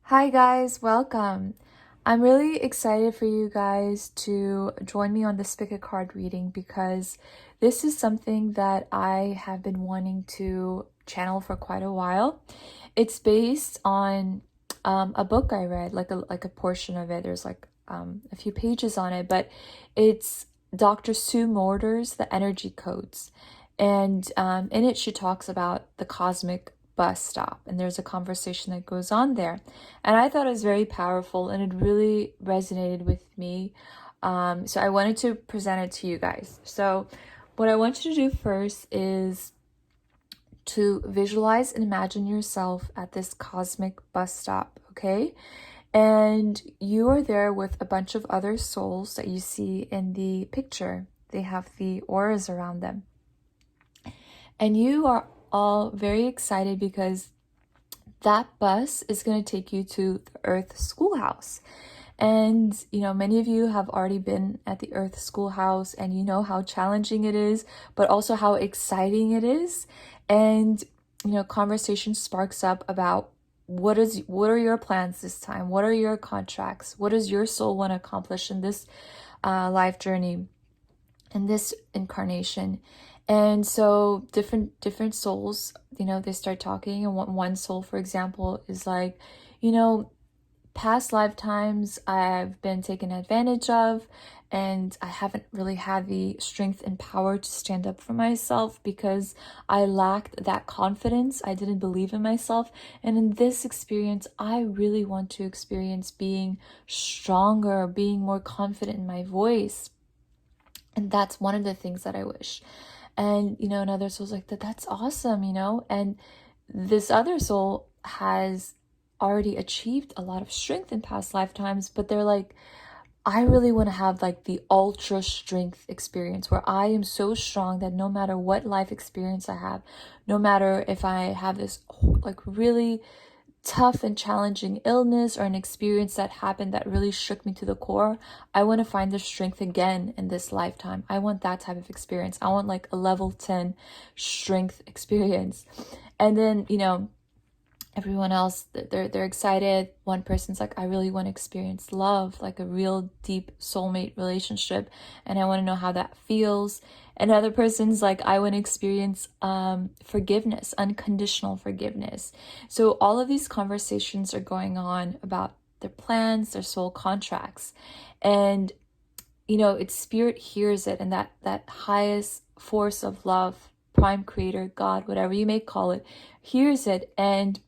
Hi guys, welcome. I'm really excited for you guys to join me on this pick a card reading because this is something that I have been wanting to channel for quite a while. It's based on a book I read, like a portion of it. There's a few pages on it, but it's Dr. Sue Morter's The Energy Codes. And in it, she talks about the cosmic bus stop, and there's a conversation that goes on there. And I thought it was very powerful and it really resonated with me. So I wanted to present it to you guys. So what I want you to do first is to visualize and imagine yourself at this cosmic bus stop, okay? And you are there with a bunch of other souls that you see in the picture. They have the auras around them. And you are all very excited because that bus is going to take you to the Earth Schoolhouse. And, many of you have already been at the Earth Schoolhouse and you know how challenging it is, but also how exciting it is. And, conversation sparks up about what are your plans this time? What are your contracts? What does your soul want to accomplish in this life journey, in this incarnation? And so different souls, they start talking, and one soul, for example, is like, past lifetimes I've been taken advantage of, and I haven't really had the strength and power to stand up for myself because I lacked that confidence. I didn't believe in myself. And in this experience, I really want to experience being stronger, being more confident in my voice. And that's one of the things that I wish. And, another soul's like, that's awesome, and this other soul has already achieved a lot of strength in past lifetimes, but they're like, I really want to have like the ultra strength experience where I am so strong that no matter what life experience I have, no matter if I have this like really tough and challenging illness or an experience that happened that really shook me to the core, I want to find the strength again in this lifetime. I want that type of experience. I want like a level 10 strength experience. And then, everyone else, they're excited. One person's like, I really want to experience love, like a real deep soulmate relationship, and I want to know how that feels. Another person's like, I want to experience forgiveness, unconditional forgiveness. So all of these conversations are going on about their plans, their soul contracts, and it's spirit hears it, and that highest force of love, prime creator, God, whatever you may call it, hears it and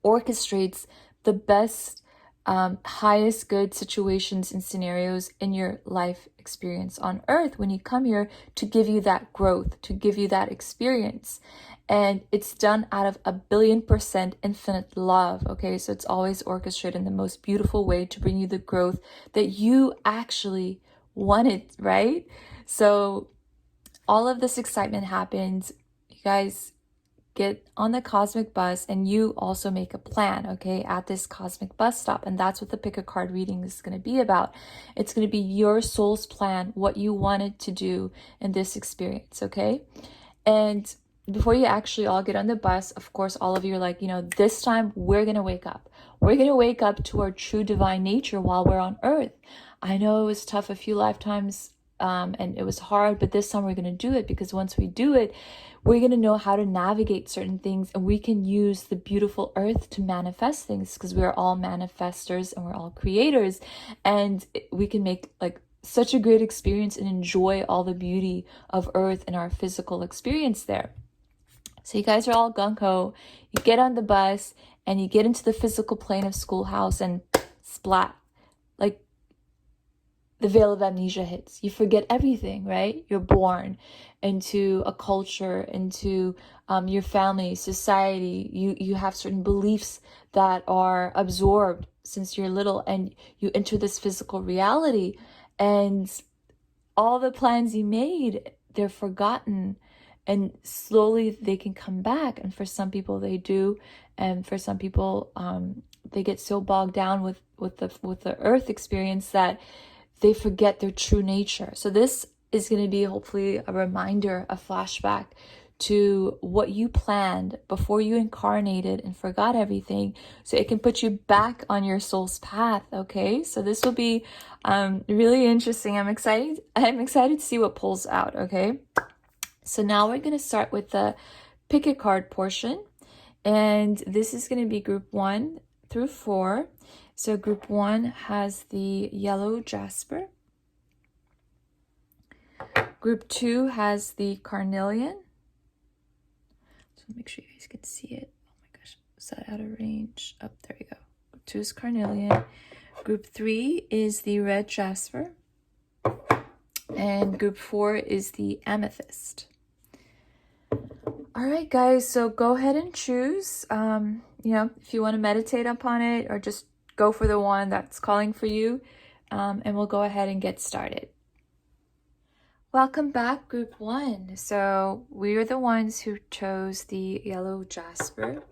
orchestrates the best, highest good situations and scenarios in your life experience on earth when you come here, to give you that growth, to give you that experience. And it's done out of 1,000,000,000% infinite love, okay? So it's always orchestrated in the most beautiful way to bring you the growth that you actually wanted, right? So all of this excitement happens. You guys get on the cosmic bus and you also make a plan, okay, at this cosmic bus stop. And that's what the pick a card reading is going to be about. It's going to be your soul's plan, what you wanted to do in this experience, okay? And before you actually all get on the bus, of course, all of you are like, this time we're going to wake up. We're going to wake up to our true divine nature while we're on earth. I know it was tough a few lifetimes, and it was hard, but this time we're going to do it, because once we do it, we're going to know how to navigate certain things, and we can use the beautiful earth to manifest things, because we're all manifestors and we're all creators, and we can make like such a great experience and enjoy all the beauty of earth and our physical experience there. So you guys are all gung-ho. You get on the bus and you get into the physical plane of schoolhouse, and splat, like the veil of amnesia hits. You forget everything, right? You're born into a culture, into your family, society. You have certain beliefs that are absorbed since you're little, and you enter this physical reality, and all the plans you made, they're forgotten, and slowly they can come back. And for some people they do, and for some people they get so bogged down with the earth experience that they forget their true nature. So this is going to be hopefully a reminder, a flashback to what you planned before you incarnated and forgot everything, so it can put you back on your soul's path. Okay, so this will be really interesting. I'm excited to see what pulls out. Okay, so now we're going to start with the pick a card portion, and this is going to be group 1 through 4. So group 1 has the yellow jasper. Group 2 has the carnelian. So make sure you guys can see it. Oh my gosh, is that out of range? Oh, there you go. Group 2 is carnelian. Group 3 is the red jasper. And group 4 is the amethyst. All right, guys, so go ahead and choose, if you want to meditate upon it, or just go for the one that's calling for you, and we'll go ahead and get started. Welcome back, group 1. So we are the ones who chose the yellow jasper,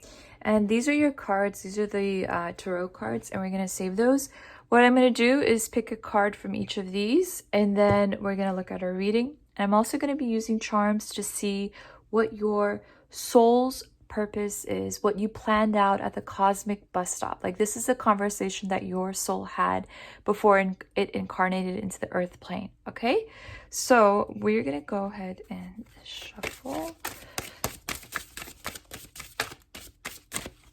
and these are your cards. These are the tarot cards, and we're going to save those. What I'm going to do is pick a card from each of these, and then we're going to look at our reading. I'm also going to be using charms to see what your soul's purpose is, what you planned out at the cosmic bus stop. Like, this is a conversation that your soul had before it incarnated into the earth plane. Okay, so we're gonna go ahead and shuffle.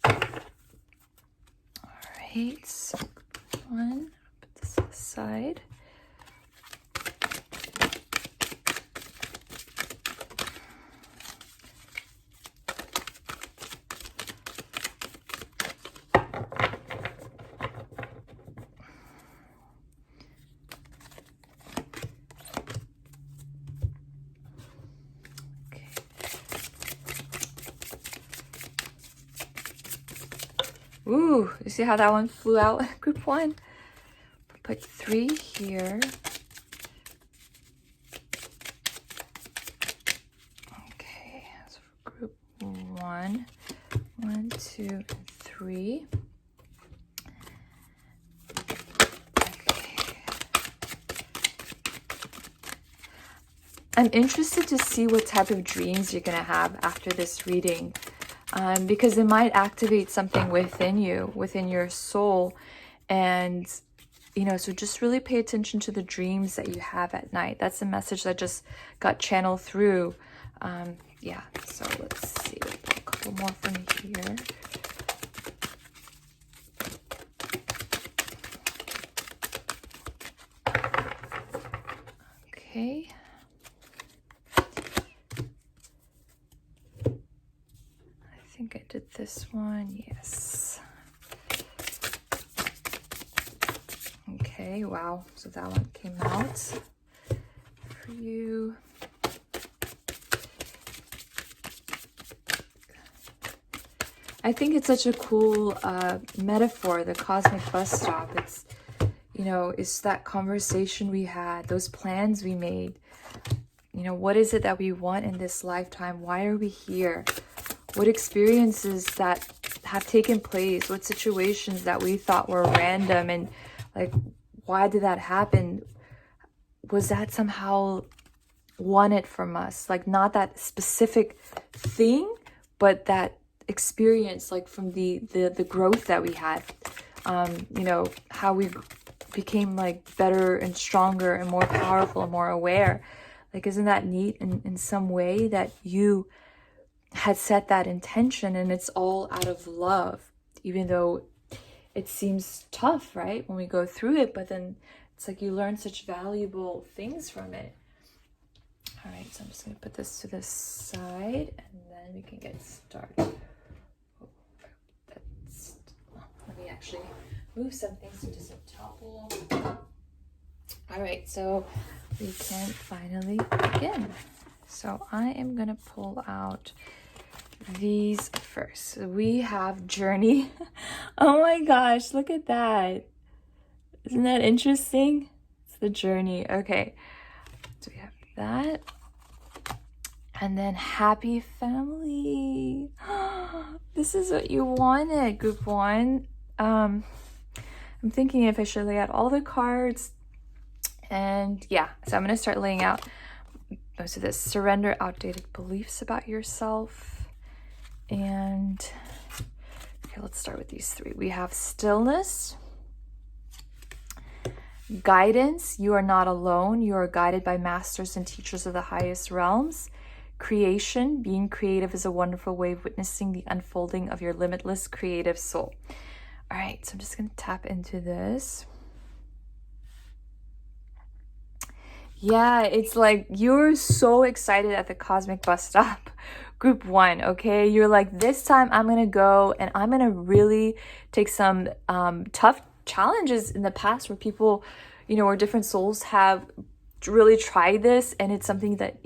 All right, so one, put this aside. Ooh, you see how that one flew out? Group 1. Put 3 here. Okay, so for group 1, 1, 2, and 3. Okay. I'm interested to see what type of dreams you're going to have after this reading. Because it might activate something within you, within your soul. And, so just really pay attention to the dreams that you have at night. That's a message that just got channeled through. Yeah, so let's see. We'll pull a couple more from here. Okay. I think I did this one. Yes. Okay, wow. So that one came out for you. I think it's such a cool metaphor, the cosmic bus stop. It's, it's that conversation we had, those plans we made. What is it that we want in this lifetime? Why are we here? What experiences that have taken place? What situations that we thought were random, and like, why did that happen? Was that somehow wanted from us? Like, not that specific thing, but that experience, like from the growth that we had. How we became like better and stronger and more powerful and more aware. Like, isn't that neat in some way that you had set that intention, and it's all out of love, even though it seems tough, right, when we go through it, but then it's like you learn such valuable things from it. All right, so I'm just going to put this to the side, and then we can get started. Let me actually move some things so it doesn't topple. All right, so we can finally begin. So I am going to pull out these first. So we have Journey. Oh my gosh, look at that. Isn't that interesting? It's the Journey. Okay, so we have that. And then Happy Family. This is what you wanted, group 1. I'm thinking if I should lay out all the cards. And yeah, so I'm going to start laying out. so this surrender outdated beliefs about yourself. And okay, let's start with these three. We have stillness, guidance. You are not alone. You are guided by masters and teachers of the highest realms. Creation. Being creative is a wonderful way of witnessing the unfolding of your limitless creative soul. All right, so I'm just going to tap into this. Yeah, it's like you're so excited at the cosmic bus stop. Group 1, okay? You're like, this time I'm going to go and I'm going to really take some tough challenges in the past where people, where different souls have really tried this, and it's something that,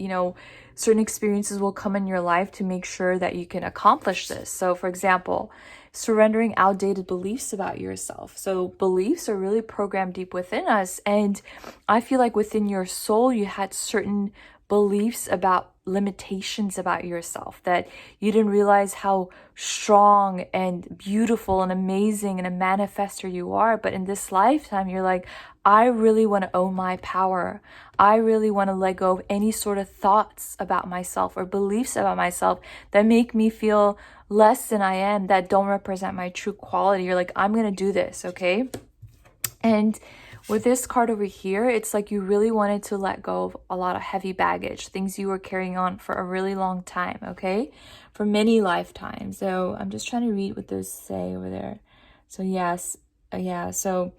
certain experiences will come in your life to make sure that you can accomplish this. So for example, surrendering outdated beliefs about yourself. So beliefs are really programmed deep within us, and I feel like within your soul you had certain beliefs about limitations about yourself, that you didn't realize how strong and beautiful and amazing and a manifester you are. But in this lifetime, you're like, I really want to own my power. I really want to let go of any sort of thoughts about myself or beliefs about myself that make me feel less than I am, that don't represent my true quality. You're like, I'm going to do this, okay? And with this card over here, it's like you really wanted to let go of a lot of heavy baggage, things you were carrying on for a really long time, okay? For many lifetimes. So I'm just trying to read what those say over there. So yes, yeah, so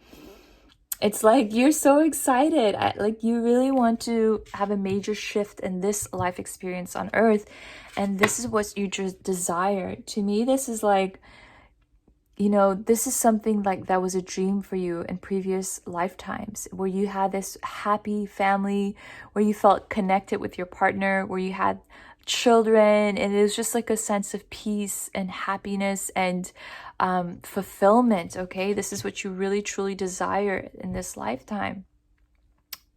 it's like you're so excited. Like you really want to have a major shift in this life experience on earth. And this is what you just desire. To me, this is like, this is something like that was a dream for you in previous lifetimes, where you had this happy family, where you felt connected with your partner, where you had children, and it was just like a sense of peace and happiness and fulfillment, okay? This is what you really truly desire in this lifetime.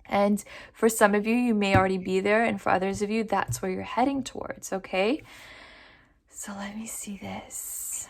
And for some of you, you may already be there, and for others of you, that's where you're heading towards, okay? So let me see this.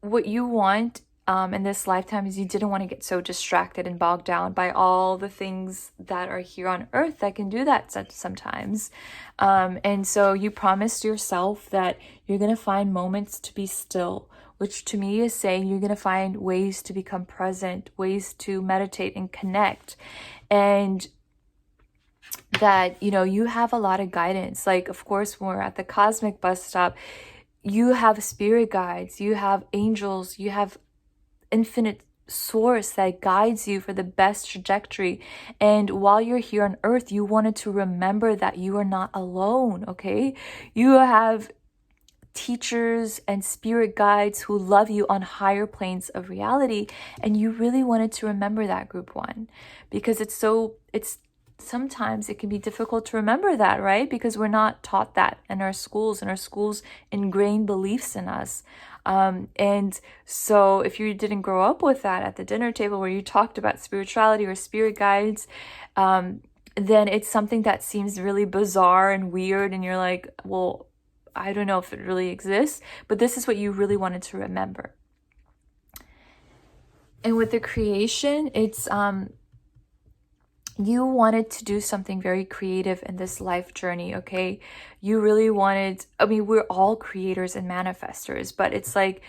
What you want in this lifetime is you didn't want to get so distracted and bogged down by all the things that are here on earth that can do that sometimes. And so you promised yourself that you're going to find moments to be still, which to me is saying you're going to find ways to become present, ways to meditate and connect. And that, you have a lot of guidance. Like, of course, when we're at the cosmic bus stop, you have spirit guides, you have angels, you have infinite source that guides you for the best trajectory. And while you're here on earth, you wanted to remember that you are not alone, okay? You have teachers and spirit guides who love you on higher planes of reality. And you really wanted to remember that, group 1, because sometimes it can be difficult to remember that, right? Because we're not taught that in our schools, and our schools ingrain beliefs in us. And so if you didn't grow up with that at the dinner table where you talked about spirituality or spirit guides, then it's something that seems really bizarre and weird. And you're like, well, I don't know if it really exists, but this is what you really wanted to remember. And with the creation, it's, you wanted to do something very creative in this life journey, okay? You really wanted, we're all creators and manifestors, but it's like,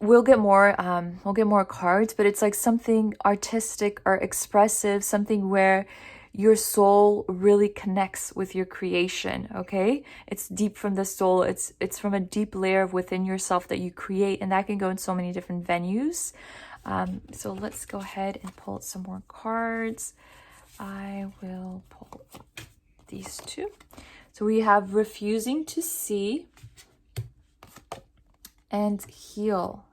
we'll get more cards, but it's like something artistic or expressive, something where your soul really connects with your creation, okay? It's deep from the soul. It's from a deep layer of within yourself that you create, and that can go in so many different venues. So let's go ahead and pull some more cards. I will pull these two. So we have refusing to see and heal.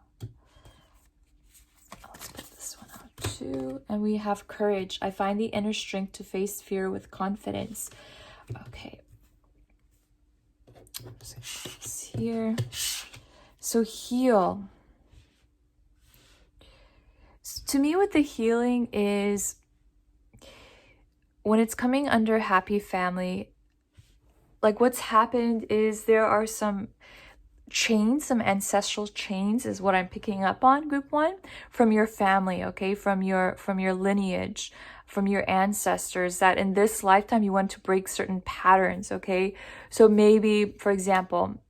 Let's put this one out too. And we have courage. I find the inner strength to face fear with confidence. Okay. So this here. So heal. To me, what the healing is, when it's coming under happy family, like what's happened is there are some chains, some ancestral chains is what I'm picking up on, group one, from your family, okay, from your lineage, from your ancestors, that in this lifetime you want to break certain patterns, okay? So maybe, for example,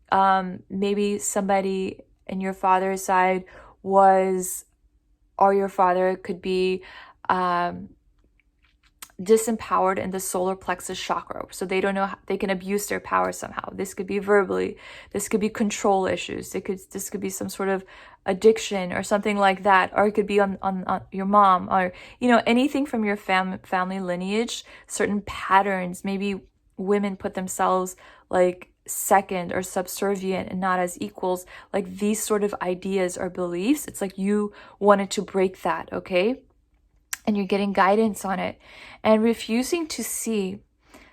maybe somebody in your father's side was, or your father could be disempowered in the solar plexus chakra, so they don't know how they can abuse their power somehow. This could be verbally, this could be control issues, this could be some sort of addiction or something like that, or it could be on your mom, or anything from your family lineage, certain patterns. Maybe women put themselves like second or subservient and not as equals, like these sort of ideas or beliefs. It's like you wanted to break that, okay? And you're getting guidance on it and refusing to see.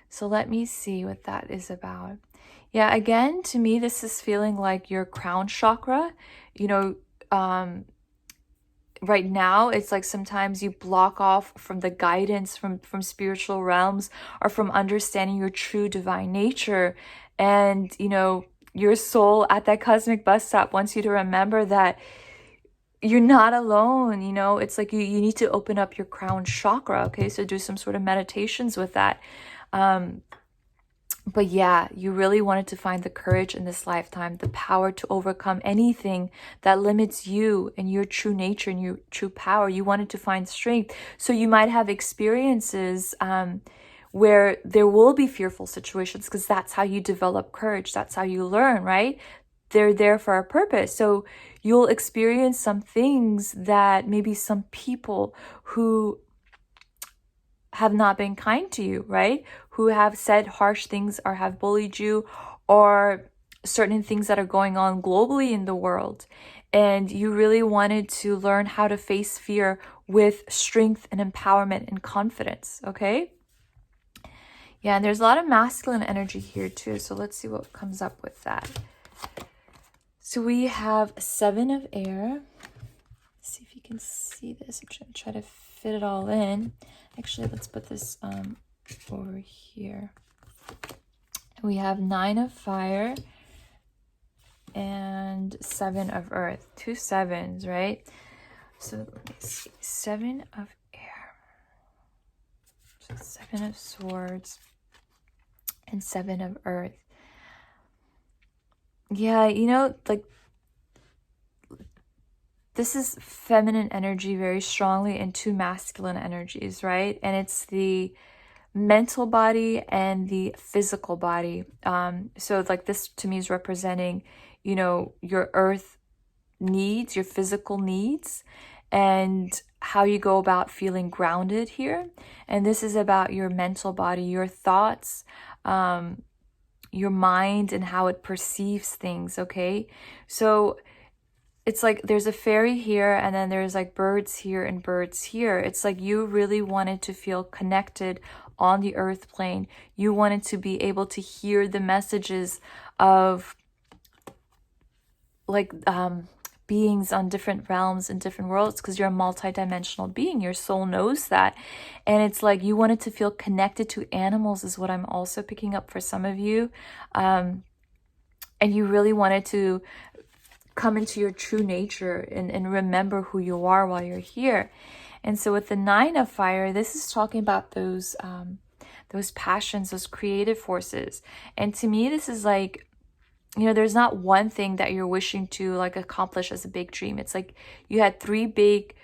So let me see what that is about. Yeah, again, to me, this is feeling like your crown chakra. Right now, it's like sometimes you block off from the guidance from spiritual realms, or from understanding your true divine nature. And, your soul at that cosmic bus stop wants you to remember that you're not alone. It's like you need to open up your crown chakra, okay? So do some sort of meditations with that. But yeah, you really wanted to find the courage in this lifetime, the power to overcome anything that limits you and your true nature and your true power. You wanted to find strength. So you might have experiences where there will be fearful situations, because that's how you develop courage. That's how you learn, right? They're there for a purpose. So you'll experience some things that maybe some people who have not been kind to you, right? Who have said harsh things or have bullied you, or certain things that are going on globally in the world. And you really wanted to learn how to face fear with strength and empowerment and confidence, okay? Yeah, and there's a lot of masculine energy here too. So let's see what comes up with that. So we have 7 of air. Let's see if you can see this. I'm going to try to fit it all in. Actually, let's put this over here. We have 9 of fire and 7 of earth. 2 7s, right? So let me see. 7 of air. So 7 of swords and 7 of earth. Yeah, like this is feminine energy very strongly and 2 masculine energies, right? And it's the mental body and the physical body. So like this to me is representing, your earth needs, your physical needs, and how you go about feeling grounded here. And this is about your mental body, your thoughts, your mind, and how it perceives things, okay? So it's like there's a fairy here, and then there's like birds here and birds here. It's like you really wanted to feel connected on the earth plane. You wanted to be able to hear the messages of like beings on different realms and different worlds, because you're a multidimensional being. Your soul knows that. And it's like you wanted to feel connected to animals is what I'm also picking up for some of you. And you really wanted to come into your true nature and remember who you are while you're here. And so with the 9 of fire, this is talking about those passions, those creative forces. And to me, this is like, there's not one thing that you're wishing to like accomplish as a big dream. It's like you had three big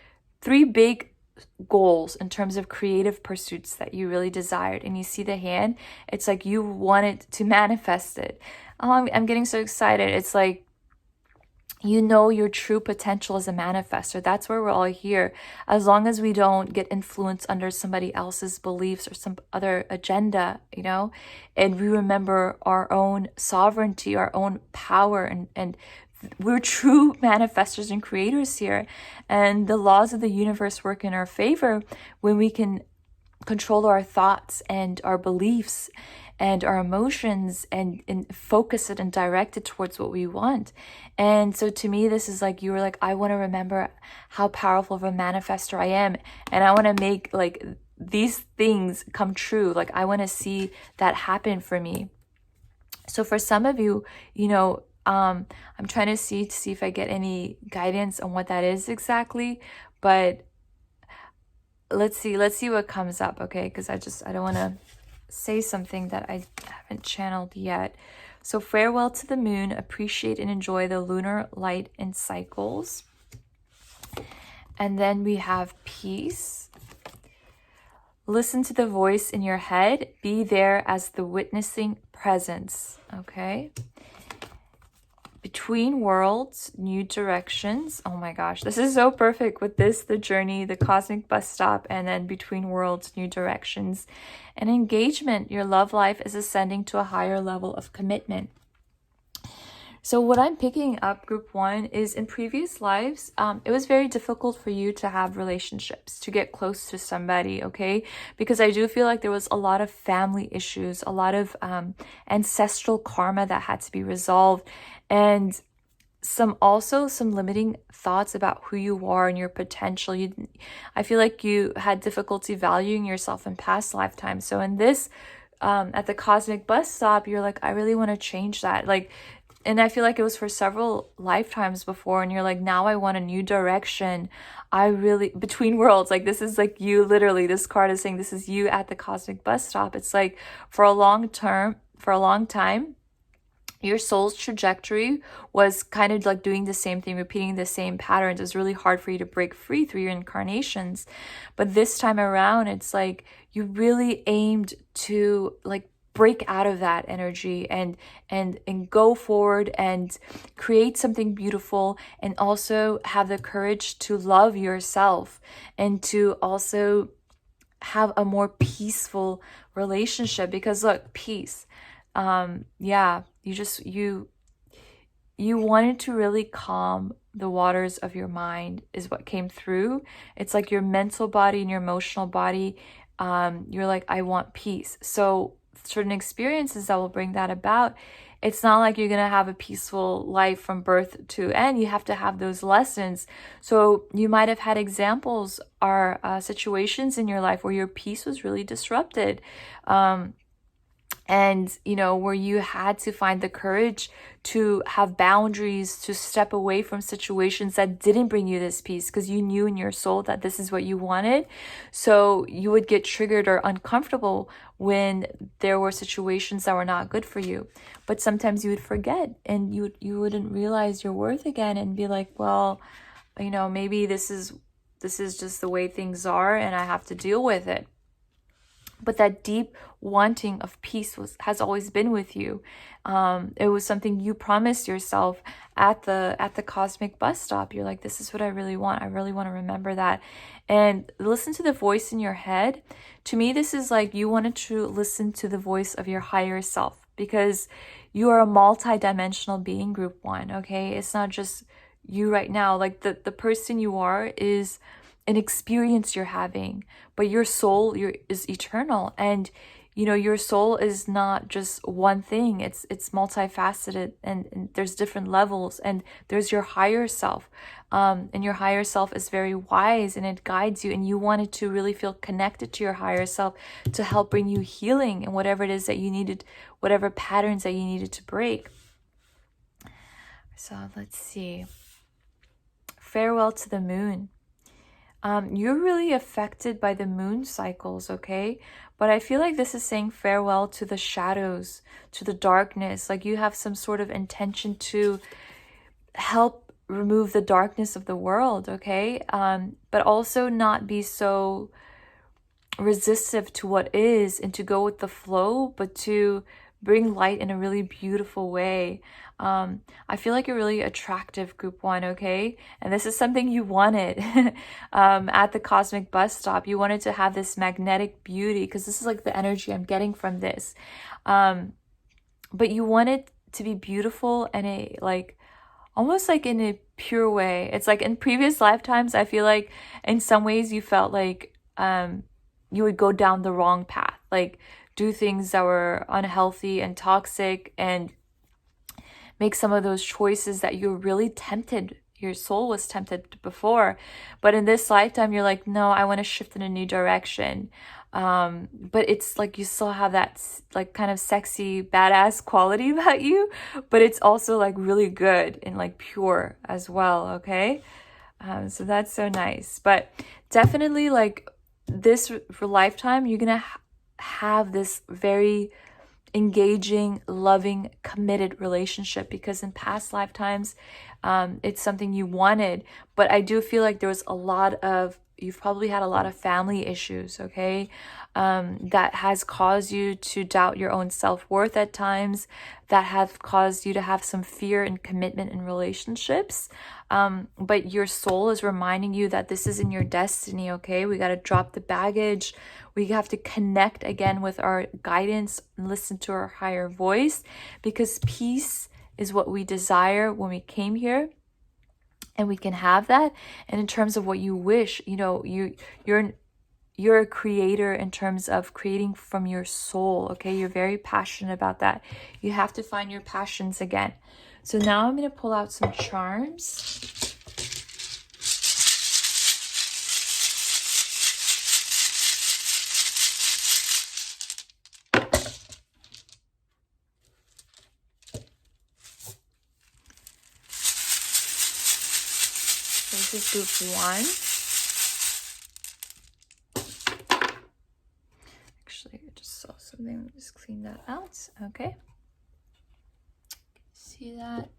goals in terms of creative pursuits that you really desired. And you see the hand, it's like you wanted to manifest it. Oh, I'm getting so excited. It's like, your true potential as a manifester. That's where we're all here. As long as we don't get influenced under somebody else's beliefs or some other agenda, and we remember our own sovereignty, our own power, and we're true manifestors and creators here. And the laws of the universe work in our favor when we can control our thoughts and our beliefs and our emotions and focus it and direct it towards what we want. And so to me, this is like, you were like, I want to remember how powerful of a manifestor I am. And I want to make like these things come true. Like I want to see that happen for me. So for some of you, I'm trying to see if I get any guidance on what that is exactly, but let's see what comes up, okay? Because I don't want to say something that I haven't channeled yet. So farewell to the moon, appreciate and enjoy the lunar light and cycles. And then we have peace. Listen to the voice in your head, be there as the witnessing presence, okay? Between worlds, new directions. Oh my gosh, this is so perfect with this, the journey, the cosmic bus stop, and then between worlds, new directions. And engagement, your love life is ascending to a higher level of commitment. So what I'm picking up, group 1, is in previous lives, it was very difficult for you to have relationships, to get close to somebody, okay? Because I do feel like there was a lot of family issues, a lot of ancestral karma that had to be resolved, and some limiting thoughts about who you are and your potential. I feel like you had difficulty valuing yourself in past lifetimes. So in this, at the cosmic bus stop, you're like, I really want to change that. Like, and I feel like it was for several lifetimes before, and you're like, now I want a new direction. I really, between worlds, like this is like you literally, this card is saying this is you at the cosmic bus stop. It's like for a long time, your soul's trajectory was kind of like doing the same thing, repeating the same patterns. It was really hard for you to break free through your incarnations. But this time around, it's like you really aimed to like break out of that energy and go forward and create something beautiful, and also have the courage to love yourself and to also have a more peaceful relationship. Because look, peace, yeah, you wanted to really calm the waters of your mind is what came through. It's like your mental body and your emotional body, you're like, I want peace. So certain experiences that will bring that about. It's not like you're going to have a peaceful life from birth to end. You have to have those lessons. So you might have had examples or situations in your life where your peace was really disrupted. And, you know, where you had to find the courage to have boundaries, to step away from situations that didn't bring you this peace, because you knew in your soul that this is what you wanted. So you would get triggered or uncomfortable when there were situations that were not good for you. But sometimes you would forget, and you wouldn't realize your worth again, and be like, well, you know, maybe this is just the way things are, and I have to deal with it. But that deep wanting of peace has always been with you. It was something you promised yourself at the cosmic bus stop. You're like, this is what I really want. I really want to remember that. And listen to the voice in your head. To me, this is like you wanted to listen to the voice of your higher self, because you are a multi-dimensional being, group 1, okay? It's not just you right now. Like the person you are is an experience you're having, but your soul is eternal, and you know your soul is not just one thing. It's multifaceted, and there's different levels, and there's your higher self, and your higher self is very wise, and it guides you, and you wanted to really feel connected to your higher self to help bring you healing and whatever it is that you needed, whatever patterns that you needed to break. So let's see. Farewell to the moon. You're really affected by the moon cycles, okay? But I feel like this is saying farewell to the shadows, to the darkness. Like you have some sort of intention to help remove the darkness of the world, okay? But also not be so resistive to what is, and to go with the flow, but to bring light in a really beautiful way. I feel like you're really attractive, group 1, okay? And this is something you wanted at the cosmic bus stop. You wanted to have this magnetic beauty, because this is like the energy I'm getting from this. But you wanted to be beautiful in a like, almost like in a pure way. It's like in previous lifetimes, I feel like in some ways you felt like you would go down the wrong path, like do things that were unhealthy and toxic, and make some of those choices that you're really tempted, your soul was tempted before. But in this lifetime, you're like, no, I want to shift in a new direction. but it's like you still have that like kind of sexy badass quality about you, but it's also like really good and like pure as well. Okay, so that's so nice. But definitely like this for lifetime, you're gonna have this very engaging, loving, committed relationship, because in past lifetimes, it's something you wanted. But I do feel like there was a lot of, you've probably had a lot of family issues, okay? That has caused you to doubt your own self-worth at times, that have caused you to have some fear and commitment in relationships. But your soul is reminding you that this is in your destiny, okay? We got to drop the baggage. We have to connect again with our guidance and listen to our higher voice, because peace is what we desire when we came here, and we can have that. And in terms of what you wish, you know, you're a creator in terms of creating from your soul, okay? You're very passionate about that. You have to find your passions again. So now I'm going to pull out some charms. This is group 1. Actually, I just saw something. Let me just clean that out. Okay. See that?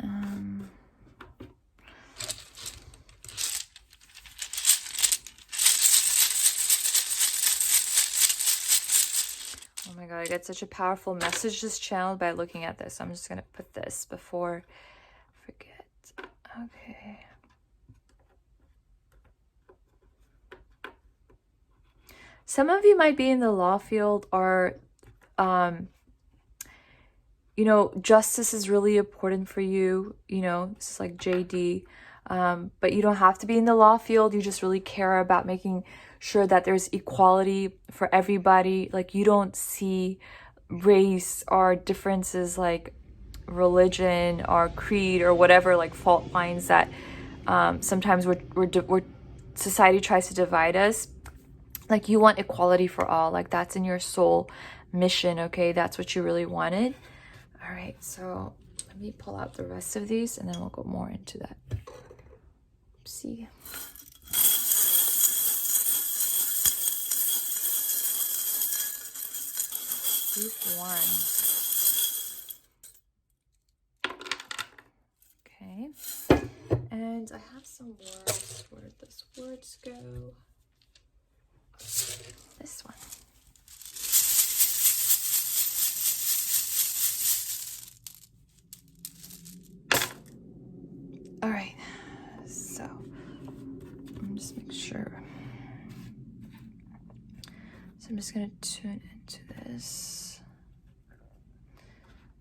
Oh my God, I get such a powerful message just channeled by looking at this. I'm just going to put this before I forget. Okay. Some of you might be in the law field, or, you know, justice is really important for you. You know, this is like JD. But you don't have to be in the law field. You just really care about making sure that there's equality for everybody. Like, you don't see race or differences like religion or creed or whatever, like fault lines that sometimes we're society tries to divide us. Like, you want equality for all. Like, that's in your soul mission, okay? That's what you really wanted. All right, so let me pull out the rest of these, and then we'll go more into that. Oopsie. Group 1. Okay. And I have some words. Where did those words go? This one. All right, so I'm just make sure. So I'm just gonna tune into this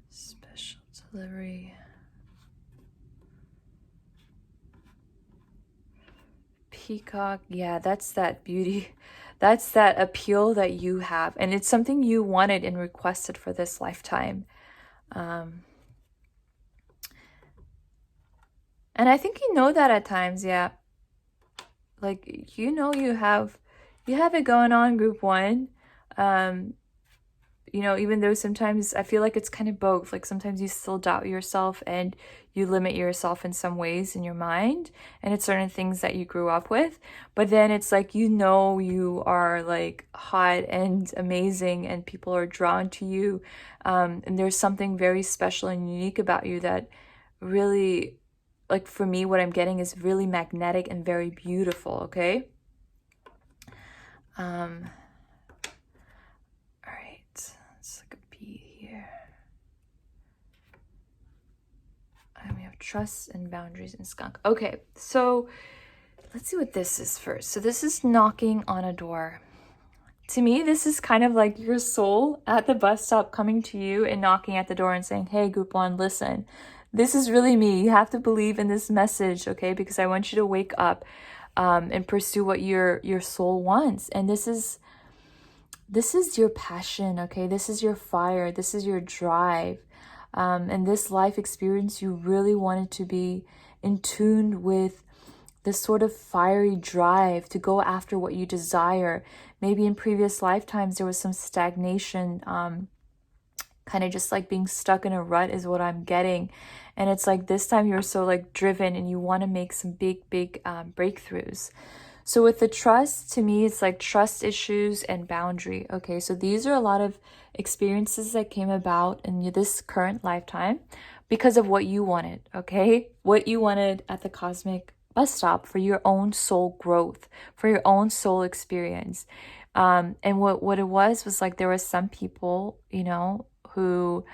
special delivery. Peacock, yeah, that's that beauty. That's that appeal that you have, and it's something you wanted and requested for this lifetime. And I think you know that at times, yeah. Like, you know, you have it going on, group 1. You know, even though sometimes I feel like it's kind of both. Like, sometimes you still doubt yourself and you limit yourself in some ways in your mind, and it's certain things that you grew up with. But then it's like, you know, you are like hot and amazing, and people are drawn to you. And there's something very special and unique about you that really, like, for me, what I'm getting is really magnetic and very beautiful, okay? All right, it's like a bee here. And we have trust and boundaries and skunk. Okay, so let's see what this is first. So this is knocking on a door. To me, this is kind of like your soul at the bus stop coming to you and knocking at the door and saying, hey, group 1, listen. This is really me. You have to believe in this message, okay? Because I want you to wake up and pursue what your soul wants. And this is your passion, okay? This is your fire. This is your drive. And this life experience, you really wanted to be in tune with this sort of fiery drive to go after what you desire. Maybe in previous lifetimes there was some stagnation, kind of just like being stuck in a rut is what I'm getting. And it's like this time you're so like driven and you want to make some big breakthroughs. So with the trust, to me, it's like trust issues and boundary. Okay, so these are a lot of experiences that came about in this current lifetime because of what you wanted, okay? What you wanted at the cosmic bus stop for your own soul growth, for your own soul experience. And what it was like there were some people, you know, who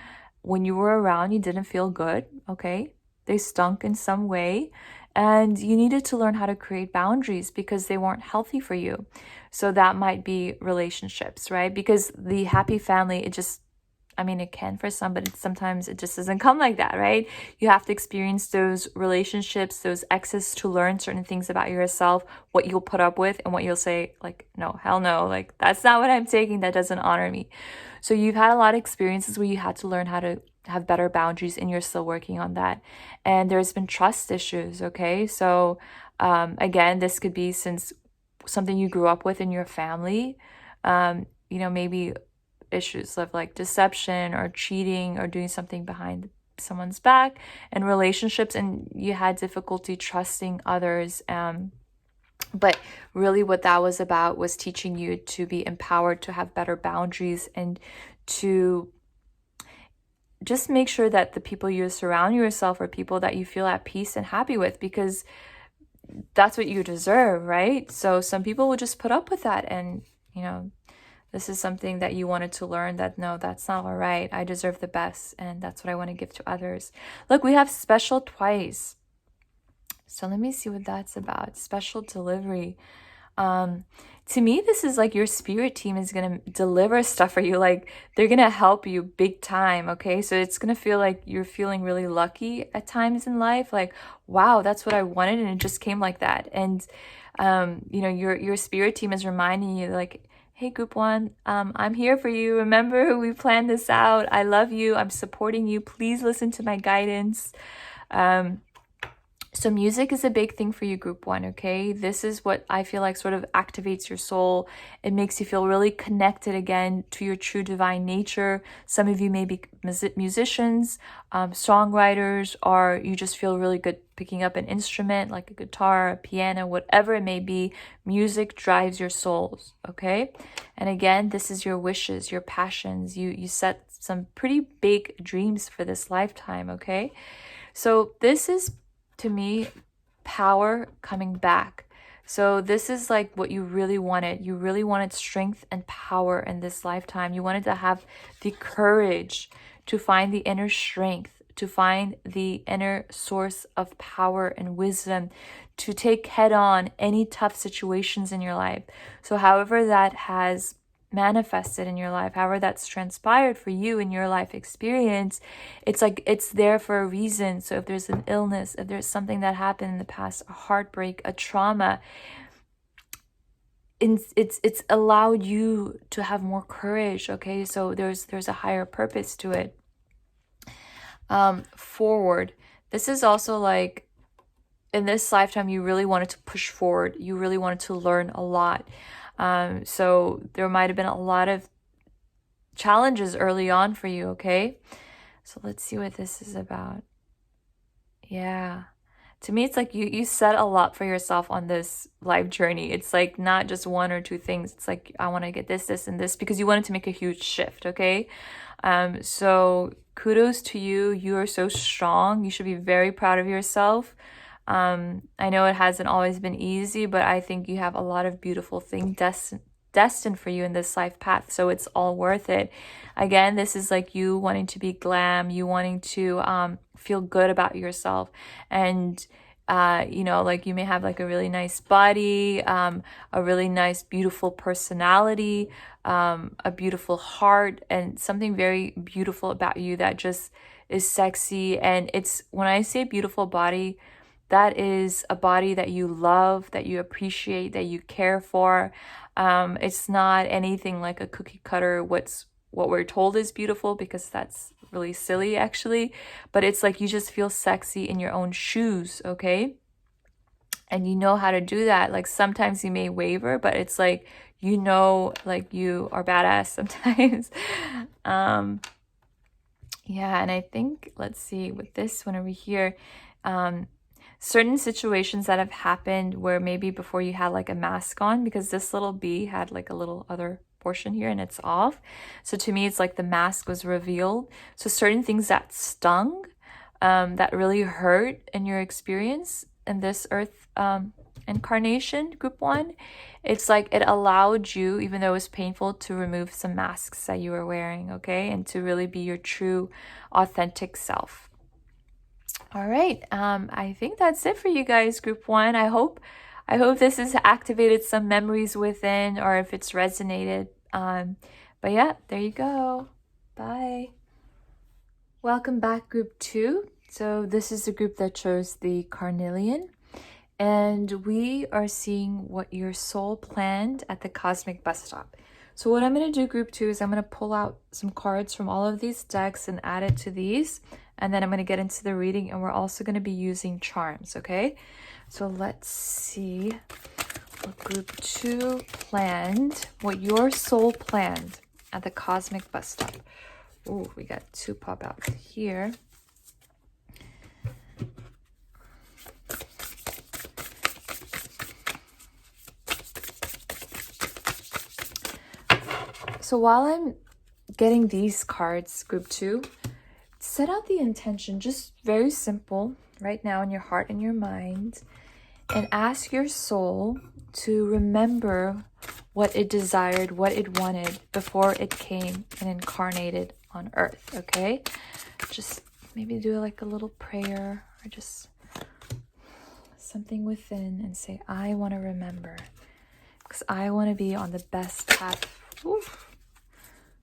when you were around, you didn't feel good, okay? They stunk in some way. And you needed to learn how to create boundaries because they weren't healthy for you. So that might be relationships, right? Because the happy family, it just, I mean, it can for some, but sometimes it just doesn't come like that, right? You have to experience those relationships, those exes to learn certain things about yourself, what you'll put up with and what you'll say, like, no, hell no, like, that's not what I'm taking. That doesn't honor me. So you've had a lot of experiences where you had to learn how to have better boundaries and you're still working on that. And there's been trust issues, okay? So again, this could be since something you grew up with in your family, you know, maybe issues of like deception or cheating or doing something behind someone's back and relationships, and you had difficulty trusting others. But really what that was about was teaching you to be empowered, to have better boundaries, and to just make sure that the people you surround yourself are people that you feel at peace and happy with, because that's what you deserve, right? So some people will just put up with that, and you know, this is something that you wanted to learn, that no, that's not all right. I deserve the best, and that's what I want to give to others. Look, we have special twice. So let me see what that's about. Special delivery. To me, this is like your spirit team is going to deliver stuff for you. Like they're going to help you big time. Okay. So it's going to feel like you're feeling really lucky at times in life. Like, wow, that's what I wanted. And it just came like that. And, you know, your spirit team is reminding you like, hey, group one, I'm here for you. Remember, we planned this out. I love you. I'm supporting you. Please listen to my guidance. So music is a big thing for you, group one, okay? This is what I feel like sort of activates your soul. It makes you feel really connected again to your true divine nature. Some of you may be musicians, songwriters, or you just feel really good picking up an instrument like a guitar, a piano, whatever it may be. Music drives your souls, okay? And again, this is your wishes, your passions. You set some pretty big dreams for this lifetime, okay? So this is, to me, power coming back. So this is like what you really wanted. You really wanted strength and power in this lifetime. You wanted to have the courage to find the inner strength, to find the inner source of power and wisdom, to take head on any tough situations in your life. So however that has manifested in your life, however that's transpired for you in your life experience, it's like it's there for a reason. So if there's an illness, if there's something that happened in the past, a heartbreak, a trauma, it's allowed you to have more courage, okay? So there's a higher purpose to it. Forward, this is also like in this lifetime you really wanted to push forward, you really wanted to learn a lot. So there might have been a lot of challenges early on for you, okay? So let's see what this is about. Yeah. To me, it's like you set a lot for yourself on this life journey. It's like not just one or two things. It's like, I want to get this, this, and this, because you wanted to make a huge shift, okay? So kudos to you. You are so strong. You should be very proud of yourself. I know it hasn't always been easy, but I think you have a lot of beautiful things destined for you in this life path. So it's all worth it. Again, this is like you wanting to be glam, you wanting to feel good about yourself. And you know, like you may have like a really nice body, a really nice, beautiful personality, a beautiful heart, and something very beautiful about you that just is sexy. And it's, when I say beautiful body, that is a body that you love, that you appreciate, that you care for. It's not anything like a cookie cutter, what we're told is beautiful, because that's really silly actually. But it's like you just feel sexy in your own shoes, okay? and you know how to do that. Like sometimes you may waver, but it's like, you know, like you are badass sometimes. Yeah, and I think, let's see, with this one over here, certain situations that have happened where maybe before you had like a mask on, because this little bee had like a little other portion here and it's off. So to me, it's like the mask was revealed. So certain things that stung, that really hurt in your experience in this earth incarnation, group one, it's like it allowed you, even though it was painful, to remove some masks that you were wearing, okay? And to really be your true, authentic self. All right, I think that's it for you guys, group one. I hope this has activated some memories within, or if it's resonated. But yeah, there you go. Bye. Welcome back, group two. So this is the group that chose the carnelian. And we are seeing what your soul planned at the cosmic bus stop. So what I'm going to do, group two, is I'm going to pull out some cards from all of these decks and add it to these. And then I'm going to get into the reading, and we're also going to be using charms, okay? So let's see what group two planned, what your soul planned at the cosmic bus stop. Oh, we got two pop out here. So while I'm getting these cards, group two, set out the intention, just very simple, right now in your heart and your mind, and ask your soul to remember what it desired, what it wanted before it came and incarnated on earth, okay? Just maybe do like a little prayer or just something within and say, I want to remember because I want to be on the best path. Oof.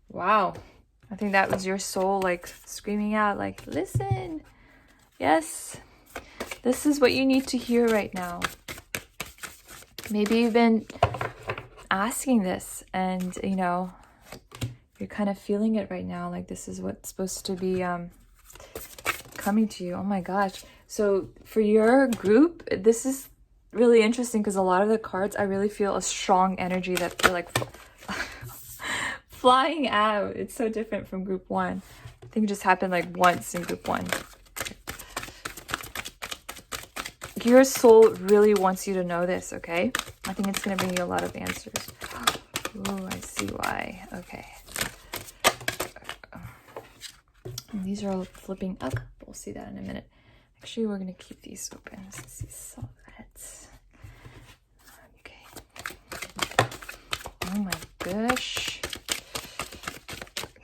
Wow. I think that was your soul like screaming out like, listen, yes, this is what you need to hear right now. Maybe you've been asking this and, you know, you're kind of feeling it right now. Like this is what's supposed to be coming to you. Oh my gosh. So for your group, this is really interesting because a lot of the cards, I really feel a strong energy that they're like flying out. It's so different from group one. I think it just happened like once in group one. Your soul really wants you to know this, okay? I think it's going to bring you a lot of answers. Oh, I see why. Okay. And these are all flipping up. We'll see that in a minute. Actually, we're going to keep these open since these saw that. Okay. Oh my gosh.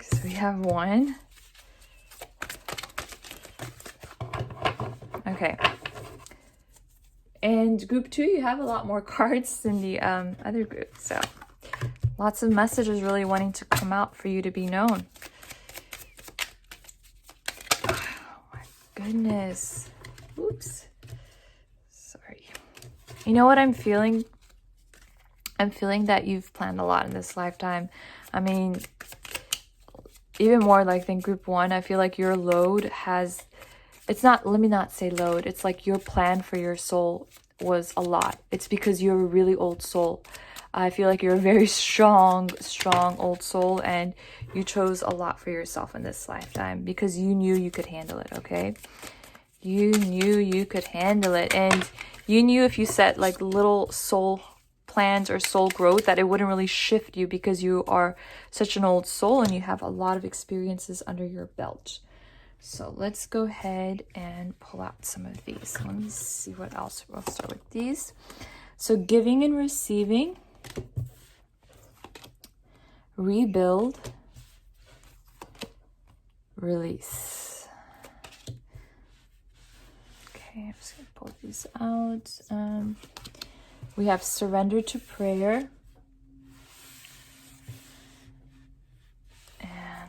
So we have one. Okay. And group two, you have a lot more cards than the other group. So lots of messages really wanting to come out for you to be known. Oh my goodness. Oops. Sorry. You know what I'm feeling? I'm feeling that you've planned a lot in this lifetime. I mean, even more like than group one, I feel like your load has... It's not, let me not say load. It's like your plan for your soul was a lot. It's because you're a really old soul. I feel like you're a very strong old soul, and you chose a lot for yourself in this lifetime because you knew you could handle it, okay? You knew you could handle it, and you knew if you set like little soul plans or soul growth that it wouldn't really shift you because you are such an old soul and you have a lot of experiences under your belt. So let's go ahead and pull out some of these. Let me see what else. We'll start with these. So giving and receiving, rebuild, release. Okay, I'm just going to pull these out. We have surrender to prayer.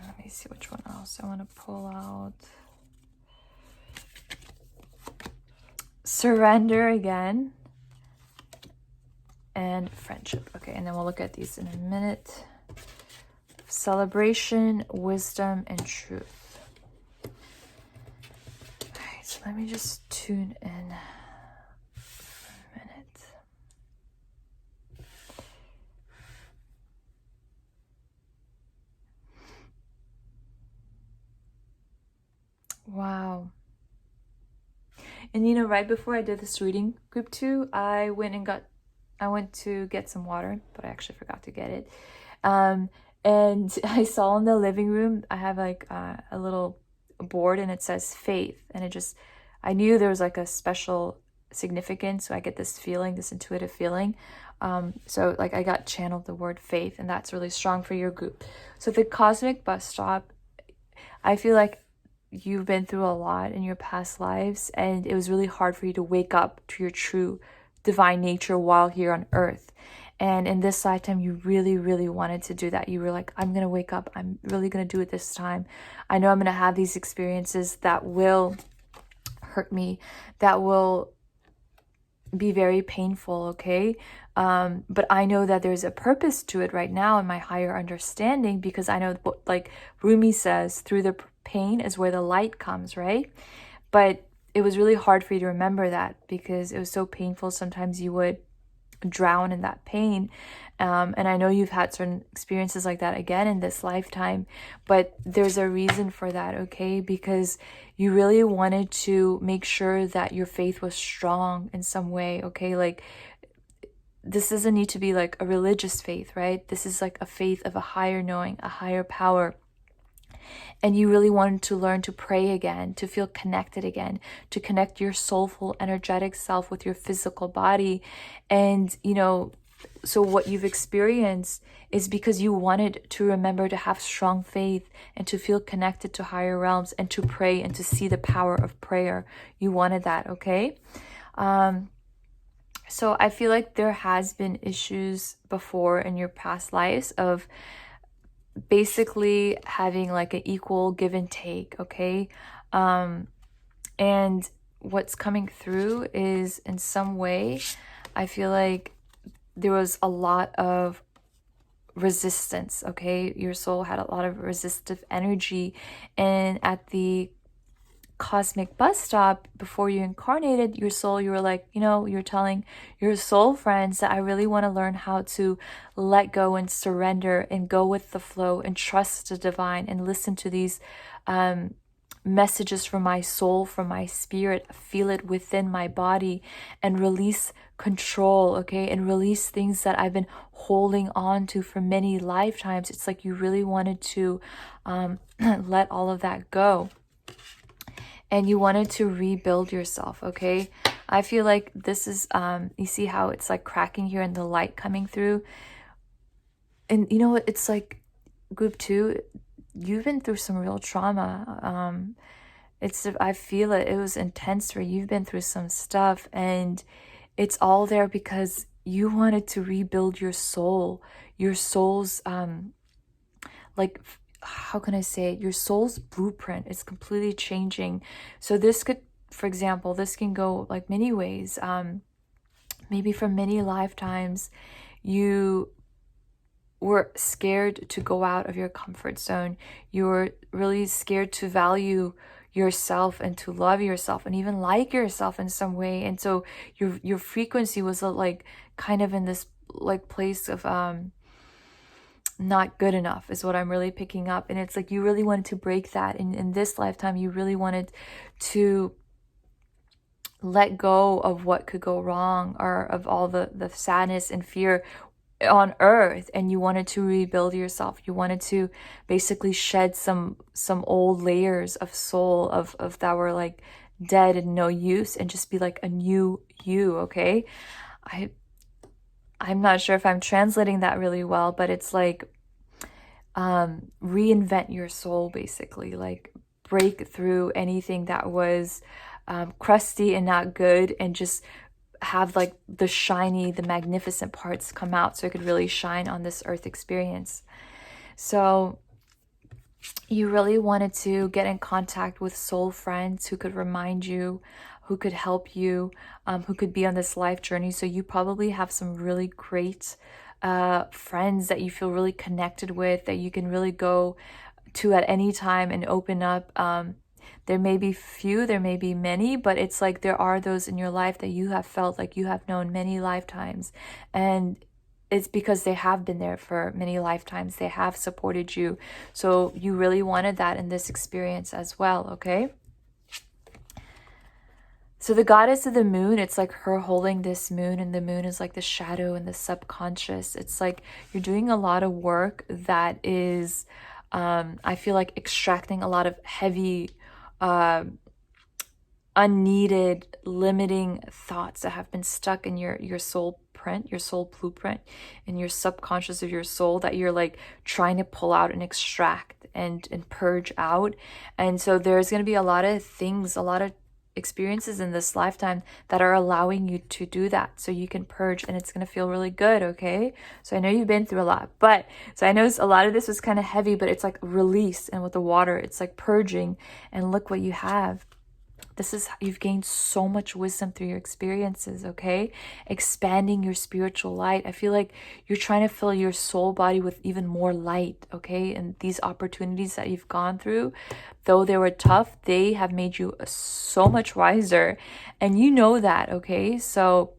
Let me see which one else I want to pull out. Surrender again. And friendship. Okay, and then we'll look at these in a minute. Celebration, wisdom, and truth. Alright, so let me just tune in for a minute. And you know, right before I did this reading, group 2, I went to get some water, but I actually forgot to get it. And I saw in the living room, I have like a little board and it says faith. And I knew there was like a special significance. So I get this feeling, this intuitive feeling. So like I got channeled the word faith, and that's really strong for your group. So the cosmic bus stop, I feel like you've been through a lot in your past lives, and it was really hard for you to wake up to your true divine nature while here on earth. And in this lifetime, you really, really wanted to do that. You were like, I'm going to wake up. I'm really going to do it this time. I know I'm going to have these experiences that will hurt me, that will be very painful, okay? But I know that there's a purpose to it right now in my higher understanding, because I know, like Rumi says, through the pain is where the light comes, right? But it was really hard for you to remember that because it was so painful. Sometimes you would drown in that pain. And I know you've had certain experiences like that again in this lifetime, but there's a reason for that, okay? Because you really wanted to make sure that your faith was strong in some way, okay? Like, this doesn't need to be like a religious faith, right? This is like a faith of a higher knowing, a higher power. And you really wanted to learn to pray again, to feel connected again, to connect your soulful, energetic self with your physical body. And, you know, so what you've experienced is because you wanted to remember to have strong faith and to feel connected to higher realms and to pray and to see the power of prayer. You wanted that, okay? So I feel like there has been issues before in your past lives of basically having like an equal give and take, okay? And what's coming through is, in some way, I feel like there was a lot of resistance, okay? Your soul had a lot of resistive energy, and at the cosmic bus stop before you incarnated, your soul, you were like, you know, you're telling your soul friends that I really want to learn how to let go and surrender and go with the flow and trust the divine and listen to these messages from my soul, from my spirit, feel it within my body and release control, okay? And release things that I've been holding on to for many lifetimes. It's like you really wanted to let all of that go. And you wanted to rebuild yourself, okay? I feel like this is, you see how it's like cracking here and the light coming through? And you know what? It's like group 2, you've been through some real trauma. I feel it. It was intense for you. You've been through some stuff, and it's all there because you wanted to rebuild your soul. Your soul's, like, how can I say it? Your soul's blueprint is completely changing. So this could, for example, this can go like many ways. Maybe from many lifetimes, you were scared to go out of your comfort zone. You were really scared to value yourself and to love yourself and even like yourself in some way. And so your frequency was like kind of in this like place of not good enough is what I'm really picking up. And it's like you really wanted to break that. In this lifetime, you really wanted to let go of what could go wrong, or of all the sadness and fear on earth, and you wanted to rebuild yourself. You wanted to basically shed some old layers of soul of that were like dead and no use, and just be like a new you, okay? I'm not sure if I'm translating that really well, but it's like reinvent your soul, basically. Like break through anything that was crusty and not good, and just have like the shiny, the magnificent parts come out so it could really shine on this earth experience. So you really wanted to get in contact with soul friends who could remind you, who could help you, who could be on this life journey. So you probably have some really great friends that you feel really connected with, that you can really go to at any time and open up. There may be few, there may be many, but it's like there are those in your life that you have felt like you have known many lifetimes. And it's because they have been there for many lifetimes. They have supported you. So you really wanted that in this experience as well, okay? So the goddess of the moon, it's like her holding this moon, and the moon is like the shadow and the subconscious. It's like you're doing a lot of work that is, I feel like, extracting a lot of heavy, uh, unneeded, limiting thoughts that have been stuck in your soul print, your soul blueprint, in your subconscious of your soul, that you're like trying to pull out and extract and purge out. And so there's going to be a lot of things, a lot of experiences in this lifetime that are allowing you to do that, so you can purge, and it's going to feel really good. Okay, so I know you've been through a lot, but so I know a lot of this was kind of heavy, but it's like release, and with the water it's like purging, and look what you have. This is, you've gained so much wisdom through your experiences, okay? Expanding your spiritual light. I feel like you're trying to fill your soul body with even more light, okay? And these opportunities that you've gone through, though they were tough, they have made you so much wiser. And you know that, okay? So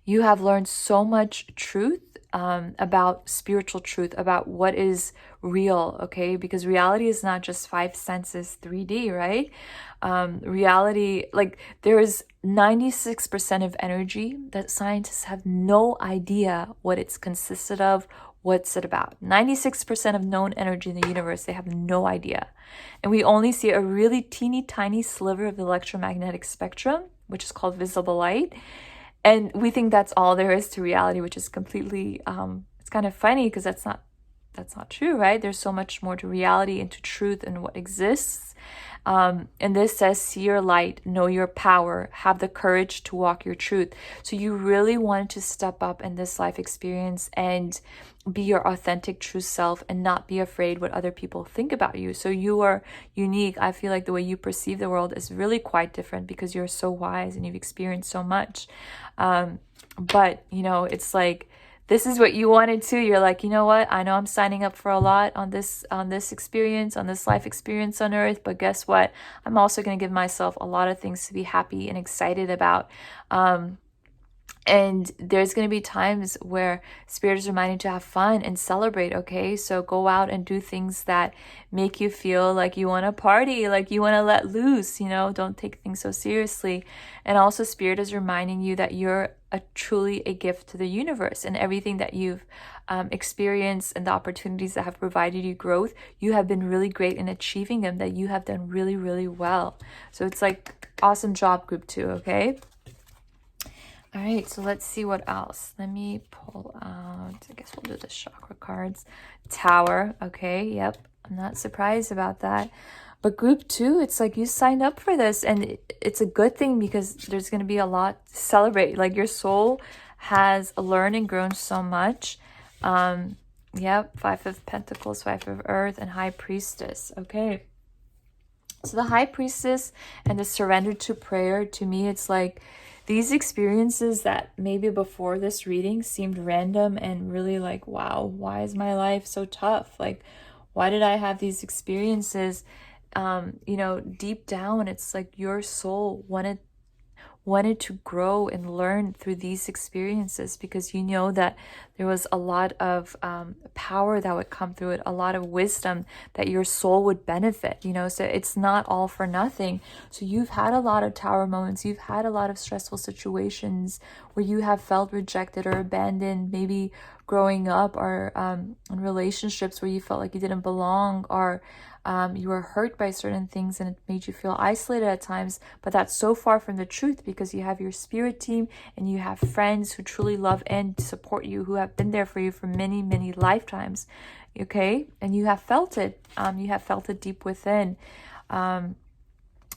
you have learned so much truth, about spiritual truth, about what is real, okay? Because reality is not just five senses, 3D, right? Reality, like, there is 96% of energy that scientists have no idea what it's consisted of, what's it about. 96% of known energy in the universe, they have no idea. And we only see a really teeny tiny sliver of the electromagnetic spectrum, which is called visible light. And we think that's all there is to reality, which is completely, it's kind of funny, because that's not true, right? There's so much more to reality and to truth and what exists. And this says, see your light, know your power, have the courage to walk your truth. So you really wanted to step up in this life experience and be your authentic true self, and not be afraid what other people think about you. So you are unique. I feel like the way you perceive the world is really quite different, because you're so wise and you've experienced so much. But you know, it's like, this is what you wanted to. You're like, you know what? I know I'm signing up for a lot on this experience, on this life experience on Earth, but guess what? I'm also going to give myself a lot of things to be happy and excited about. And there's going to be times where Spirit is reminding you to have fun and celebrate, okay? So go out and do things that make you feel like you want to party, like you want to let loose, you know? Don't take things so seriously. And also Spirit is reminding you that you're truly a gift to the universe, and everything that you've experienced and the opportunities that have provided you growth, you have been really great in achieving them, that you have done really, really well. So it's like, awesome job, group 2, okay? All right, so let's see what else. Let me pull out, I guess we'll do the chakra cards. Tower, okay, yep. I'm not surprised about that. But group 2, it's like you signed up for this, and it's a good thing, because there's going to be a lot to celebrate. Like, your soul has learned and grown so much. Yep, 5 of Pentacles, 5 of Earth, and High Priestess. Okay. So the High Priestess and the surrender to prayer, to me, it's like, these experiences that maybe before this reading seemed random and really like, wow, why is my life so tough? Like, why did I have these experiences? You know, deep down, it's like your soul wanted to grow and learn through these experiences, because you know that there was a lot of power that would come through it, a lot of wisdom that your soul would benefit, you know. So it's not all for nothing. So you've had a lot of tower moments, you've had a lot of stressful situations where you have felt rejected or abandoned, maybe growing up, or in relationships where you felt like you didn't belong, or you were hurt by certain things and it made you feel isolated at times. But that's so far from the truth, because you have your spirit team and you have friends who truly love and support you, who have been there for you for many, many lifetimes. Okay, and you have felt it. You have felt it deep within.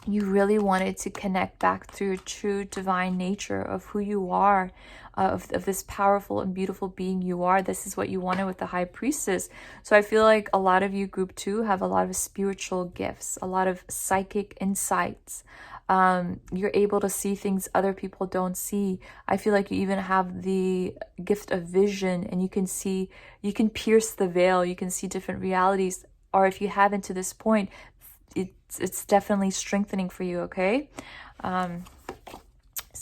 You really wanted to connect back to your true divine nature of who you are, of this powerful and beautiful being you are. This is what you wanted with the High Priestess. So I feel like a lot of you, group 2, have a lot of spiritual gifts, a lot of psychic insights. You're able to see things other people don't see. I feel like you even have the gift of vision, and you can pierce the veil, you can see different realities. Or if you haven't to this point, it's definitely strengthening for you, okay?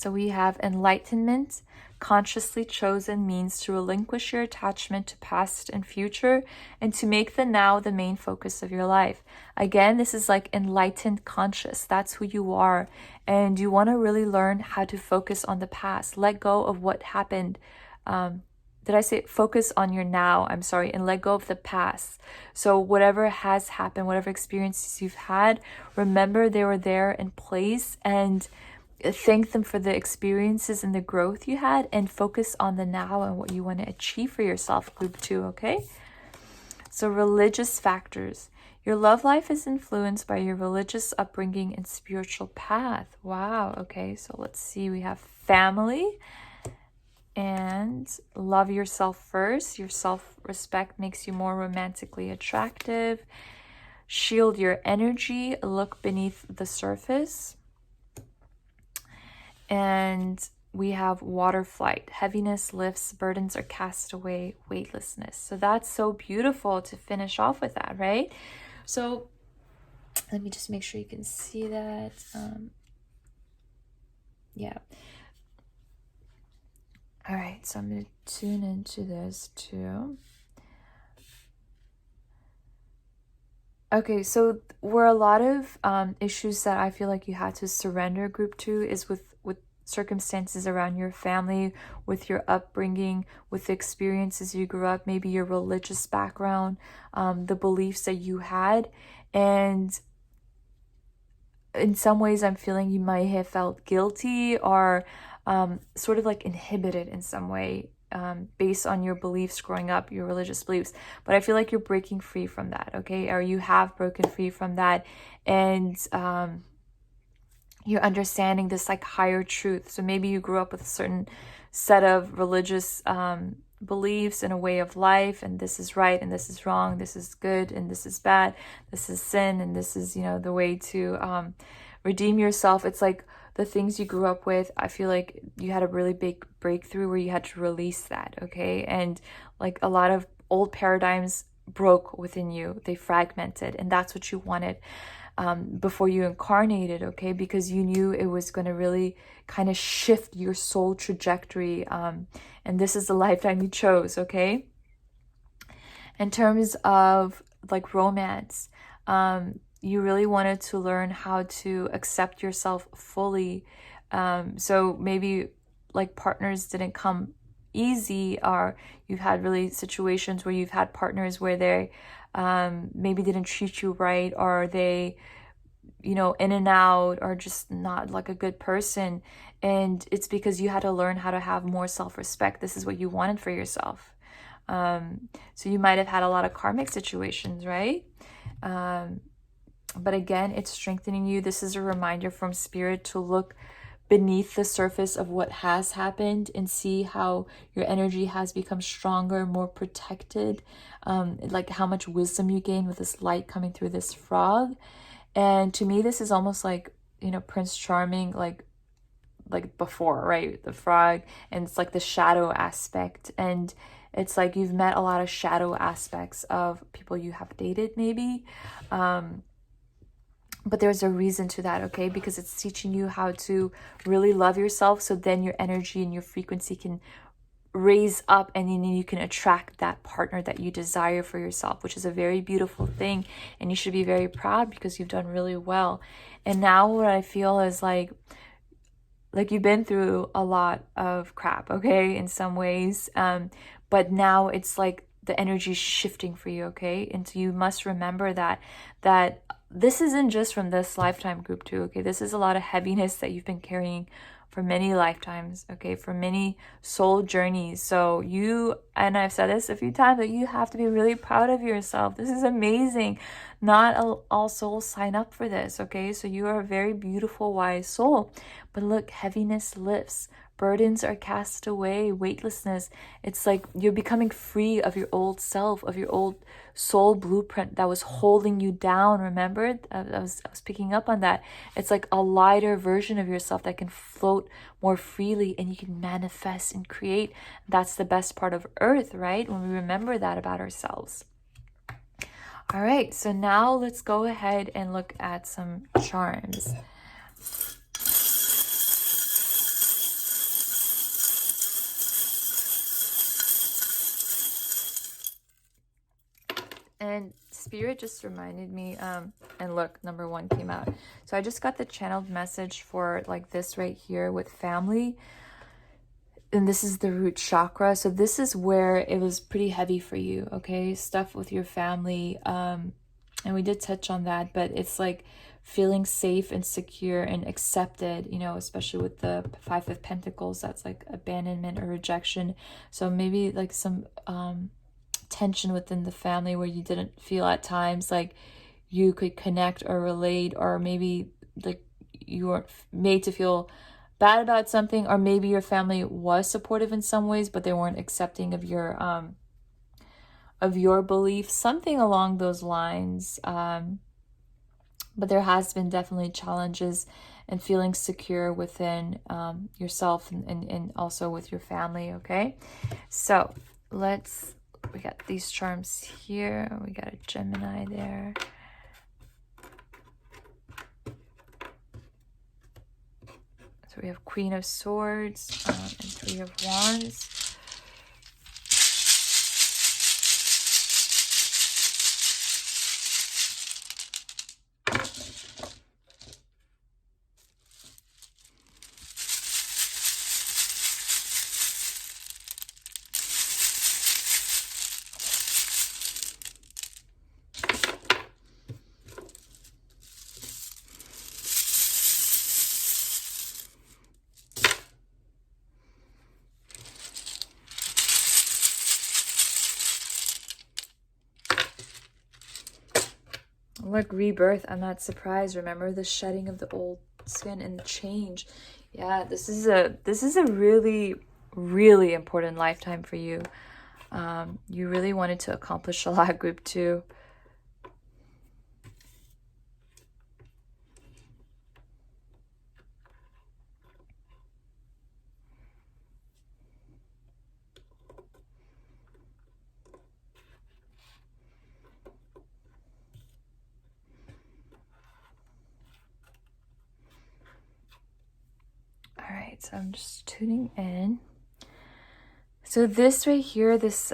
So we have enlightenment, consciously chosen means to relinquish your attachment to past and future and to make the now the main focus of your life. Again, this is like enlightened conscious. That's who you are. And you want to really learn how to focus on the past. Let go of what happened. Did I say focus on your now? I'm sorry, and let go of the past. So whatever has happened, whatever experiences you've had, remember they were there in place, and thank them for the experiences and the growth you had, and focus on the now and what you want to achieve for yourself, group 2, okay? So religious factors. Your love life is influenced by your religious upbringing and spiritual path. Wow, okay, so let's see. We have family and love yourself first. Your self-respect makes you more romantically attractive. Shield your energy. Look beneath the surface. And we have water flight. Heaviness lifts, burdens are cast away, weightlessness. So that's so beautiful to finish off with that, right? So let me just make sure you can see that. Yeah. All right, so I'm going to tune into this too. Okay, so where a lot of issues that I feel like you had to surrender, group 2, is with circumstances around your family, with your upbringing, with the experiences you grew up, maybe your religious background, the beliefs that you had. And in some ways, I'm feeling you might have felt guilty or sort of like inhibited in some way based on your beliefs growing up, your religious beliefs. But I feel like you're breaking free from that, okay? Or you have broken free from that. And you're understanding this like higher truth. So maybe you grew up with a certain set of religious beliefs and a way of life, and this is right and this is wrong, this is good and this is bad, this is sin and this is, you know, the way to redeem yourself. It's like the things you grew up with, I feel like you had a really big breakthrough where you had to release that, okay? And like a lot of old paradigms broke within you, they fragmented, and that's what you wanted before you incarnated, okay? Because you knew it was going to really kind of shift your soul trajectory, and this is the lifetime you chose, okay? In terms of like romance, you really wanted to learn how to accept yourself fully. So maybe like partners didn't come easy, or you've had really situations where you've had partners where they maybe didn't treat you right, or they, you know, in and out, or just not like a good person. And it's because you had to learn how to have more self-respect. This is what you wanted for yourself. So you might have had a lot of karmic situations, right? But again, it's strengthening you. This is a reminder from spirit to look beneath the surface of what has happened and see how your energy has become stronger, more protected, like how much wisdom you gain with this light coming through this frog. And to me, this is almost like, you know, Prince Charming, like before, right? The frog, and it's like the shadow aspect. And it's like you've met a lot of shadow aspects of people you have dated, maybe. But there's a reason to that, okay? Because it's teaching you how to really love yourself, so then your energy and your frequency can raise up, and then you can attract that partner that you desire for yourself, which is a very beautiful thing, and you should be very proud because you've done really well. And now what I feel is like you've been through a lot of crap, okay, in some ways, but now it's like the energy is shifting for you, okay? And so you must remember that this isn't just from this lifetime, group 2, okay? This is a lot of heaviness that you've been carrying for many lifetimes, okay? For many soul journeys. So you, and I've said this a few times, that you have to be really proud of yourself. This is amazing. Not all souls sign up for this, okay? So you are a very beautiful, wise soul. But look, heaviness lifts. Burdens are cast away, weightlessness. It's like you're becoming free of your old self, of your old soul blueprint that was holding you down. Remember? I was picking up on that. It's like a lighter version of yourself that can float more freely, and you can manifest and create. That's the best part of Earth, right? When we remember that about ourselves. All right, so now let's go ahead and look at some charms. Spirit just reminded me, and look, number 1 came out. So I just got the channeled message for like this right here with family. And this is the root chakra. So this is where it was pretty heavy for you, okay? Stuff with your family. And we did touch on that, but it's like feeling safe and secure and accepted, you know, especially with the 5 of Pentacles. That's like abandonment or rejection. So maybe like some tension within the family where you didn't feel at times like you could connect or relate, or maybe like you weren't made to feel bad about something, or maybe your family was supportive in some ways but they weren't accepting of your beliefs, something along those lines. But there has been definitely challenges and feeling secure within yourself and also with your family. Okay, so we got these charms here, we got a Gemini there. So we have Queen of Swords and 3 of Wands. Look, rebirth. I'm not surprised. Remember the shedding of the old skin and change. Yeah, this is a really, really important lifetime for you. You really wanted to accomplish a lot, group 2. All right, so I'm just tuning in. So this right here, this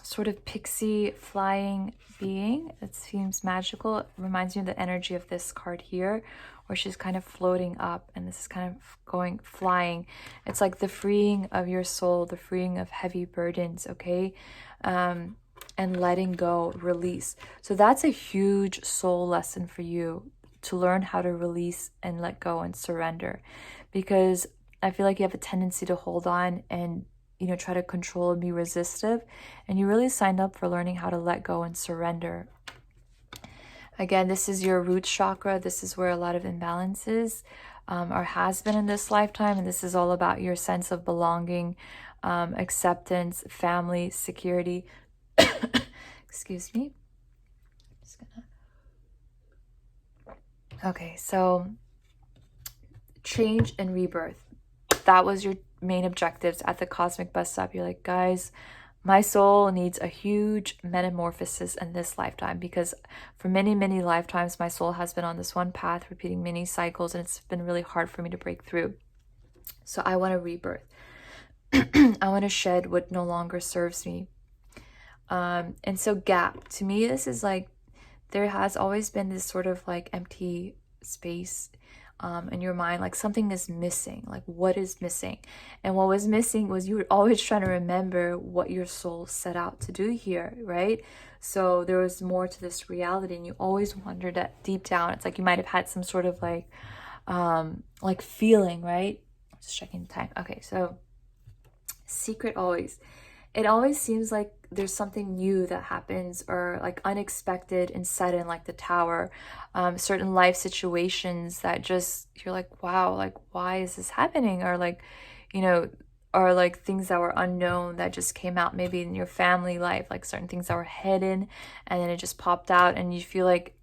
sort of pixie flying being, it seems magical. It reminds me of the energy of this card here, where she's kind of floating up and this is kind of flying. It's like the freeing of your soul, the freeing of heavy burdens, okay? And letting go, release. So that's a huge soul lesson for you, to learn how to release and let go and surrender, because I feel like you have a tendency to hold on and, you know, try to control and be resistive, and you really signed up for learning how to let go and surrender. Again, this is your root chakra. This is where a lot of imbalances or has been in this lifetime, and this is all about your sense of belonging, acceptance, family, security. Excuse me. Just gonna... Okay, so change and rebirth. That was your main objectives at the cosmic bus stop. You're like, guys, my soul needs a huge metamorphosis in this lifetime, because for many, many lifetimes, my soul has been on this one path, repeating many cycles, and it's been really hard for me to break through. So I want to rebirth. I want to shed what no longer serves me. And so gap, to me, this is like, there has always been this sort of like empty space in your mind, like something is missing. Like, what is missing? And what was missing was you were always trying to remember what your soul set out to do here, right? So there was more to this reality, and you always wondered that deep down. It's like you might have had some sort of like feeling, right? Just checking the time. Okay, so secret always. It always seems like there's something new that happens, or like unexpected and sudden, like the Tower. Certain life situations that just, you're like, wow, like, why is this happening? Or like, you know, or like things that were unknown that just came out maybe in your family life, like certain things that were hidden and then it just popped out, and you feel like,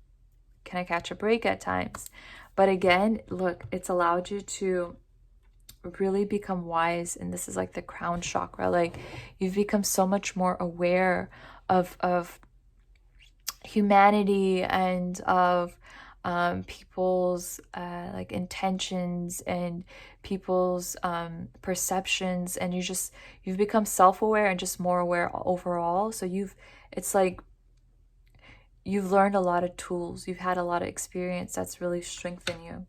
can I catch a break at times? But again, look, it's allowed you to really become wise, and this is like the crown chakra. Like, you've become so much more aware of humanity and of people's like intentions and people's perceptions, and you've become self-aware and just more aware overall. So it's like you've learned a lot of tools. You've had a lot of experience that's really strengthened you.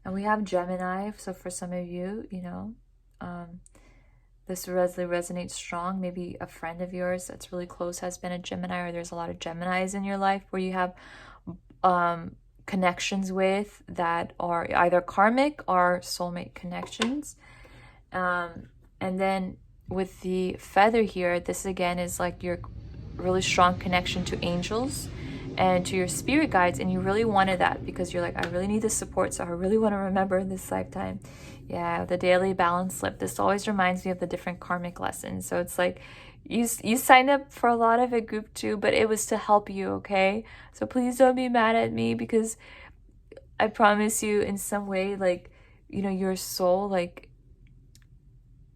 And we have Gemini. So for some of you, you know, this really resonates strong. Maybe a friend of yours that's really close has been a Gemini, or there's a lot of Geminis in your life where you have connections with that are either karmic or soulmate connections. And then with the feather here, this again is like your really strong connection to angels and to your spirit guides, and you really wanted that because you're like, I really need the support, so I really want to remember in this lifetime. Yeah, the daily balance slip, this always reminds me of the different karmic lessons. So it's like you signed up for a lot of it, group 2, but it was to help you, okay? So please don't be mad at me, because I promise you in some way, like, you know, your soul, like,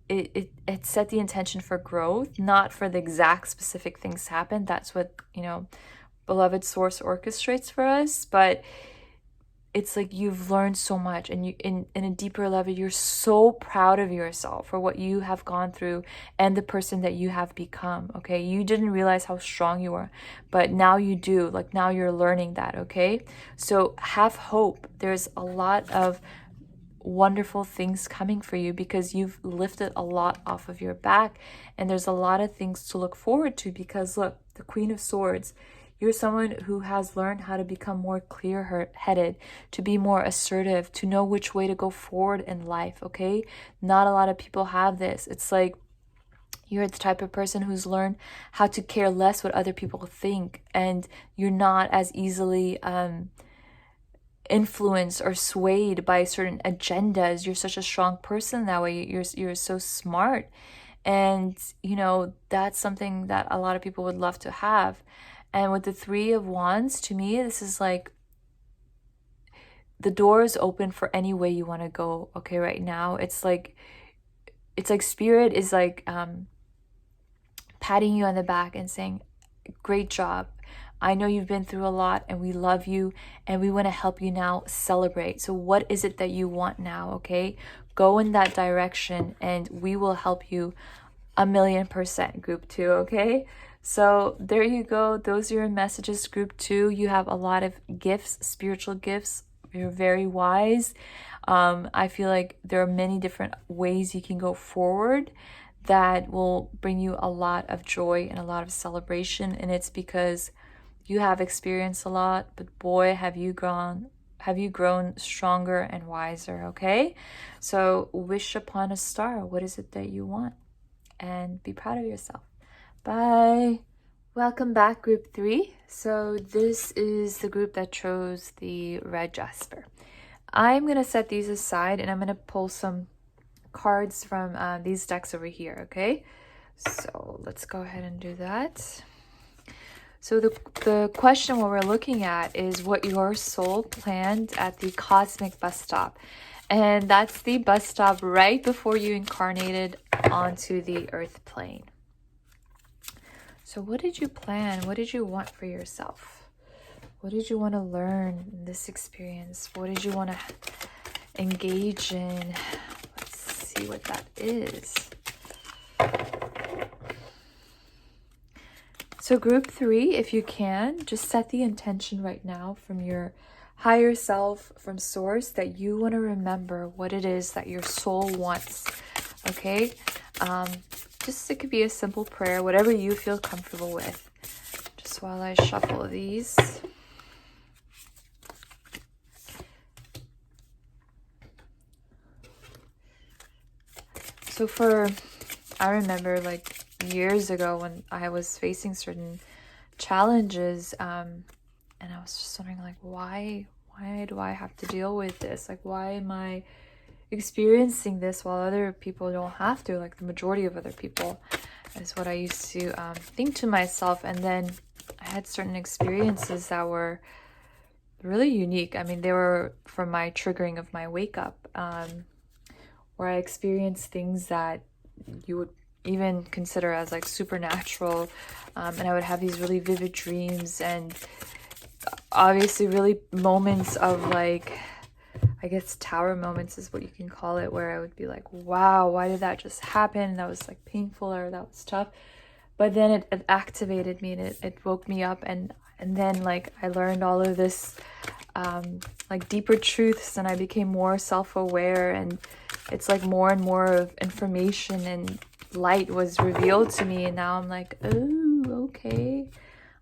it set the intention for growth, not for the exact specific things to happen. That's what, you know, beloved source orchestrates for us. But it's like you've learned so much, and you in a deeper level, you're so proud of yourself for what you have gone through and the person that you have become. Okay, you didn't realize how strong you were, but now you do. Like, now you're learning that. Okay, so have hope. There's a lot of wonderful things coming for you because you've lifted a lot off of your back, and there's a lot of things to look forward to. Because look, the Queen of Swords, you're someone who has learned how to become more clear-headed, to be more assertive, to know which way to go forward in life. Okay, not a lot of people have this. It's like you're the type of person who's learned how to care less what other people think, and you're not as easily influenced or swayed by certain agendas. You're such a strong person that way. You're so smart, and you know, that's something that a lot of people would love to have. And with the 3 of Wands, to me, this is like the door is open for any way you want to go. Okay, right now it's like spirit is like patting you on the back and saying, great job. I know you've been through a lot, and we love you, and we want to help you now celebrate. So what is it that you want now? Okay, go in that direction, and we will help you 1,000,000%, group 2. Okay, so there you go. Those are your messages, group 2. You have a lot of gifts, spiritual gifts. You're very wise. I feel like there are many different ways you can go forward that will bring you a lot of joy and a lot of celebration. And it's because you have experienced a lot, but boy, have you grown stronger and wiser. Okay, so wish upon a star. What is it that you want? And be proud of yourself. Bye. Welcome back, group 3. So this is the group that chose the red jasper. I'm gonna set these aside, and I'm gonna pull some cards from these decks over here. Okay, so let's go ahead and do that. So the question what we're looking at is what your soul planned at the cosmic bus stop. And that's the bus stop right before you incarnated onto the earth plane. So what did you plan? What did you want for yourself? What did you want to learn in this experience? What did you want to engage in? Let's see what that is. So group 3, if you can, just set the intention right now from your higher self, from source, that you want to remember what it is that your soul wants. Okay, just it could be a simple prayer, whatever you feel comfortable with. Just while I shuffle these. So I remember like years ago when I was facing certain challenges, and I was just wondering, like, why do I have to deal with this? Like, why am I experiencing this while other people don't have to? Like, the majority of other people, is what I used to think to myself. And then I had certain experiences that were really unique. I mean, they were from my triggering of my wake up, where I experienced things that you would even consider as like supernatural, and I would have these really vivid dreams, and obviously really moments of like, I guess tower moments is what you can call it, where I would be like, wow, why did that just happen? That was like painful, or that was tough. But then it activated me, and it woke me up, and And then like I learned all of this like deeper truths, and I became more self-aware, and it's like more and more of information and light was revealed to me, and now I'm like, oh, okay,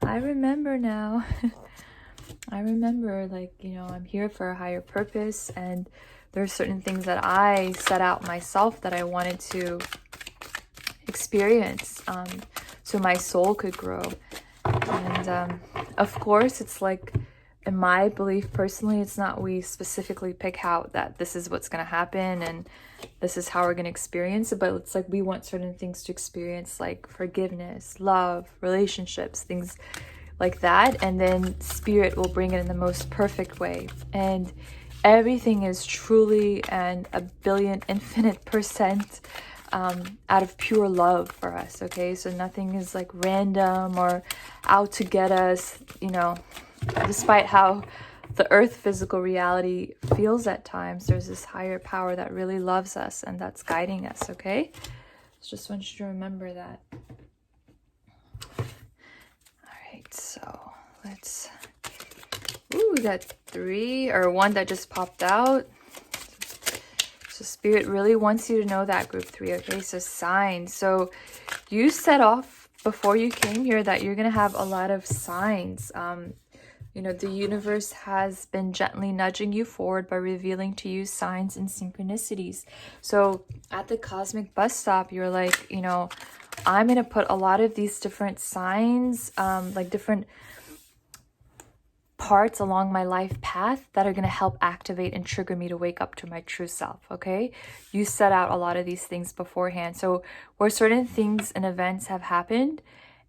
I remember now. I remember, like, you know, I'm here for a higher purpose, and there's certain things that I set out myself that I wanted to experience, so my soul could grow. And of course, it's like, in my belief personally, it's not we specifically pick out that this is what's going to happen and this is how we're going to experience it, but it's like we want certain things to experience, like forgiveness, love, relationships, things like that, and then spirit will bring it in the most perfect way. And everything is truly and a billion infinite percent out of pure love for us, okay? So nothing is like random or out to get us, you know. Despite how the earth physical reality feels at times, there's this higher power that really loves us and that's guiding us, okay? Just want you to remember that. Alright, so let's... Ooh, we got 3, or 1 that just popped out. So Spirit really wants you to know that, group 3, okay? So signs. So you set off before you came here that you're going to have a lot of signs. You know, the universe has been gently nudging you forward by revealing to you signs and synchronicities. So at the cosmic bus stop, you're like, you know, I'm going to put a lot of these different signs, like different parts along my life path that are going to help activate and trigger me to wake up to my true self, okay? You set out a lot of these things beforehand. So where certain things and events have happened,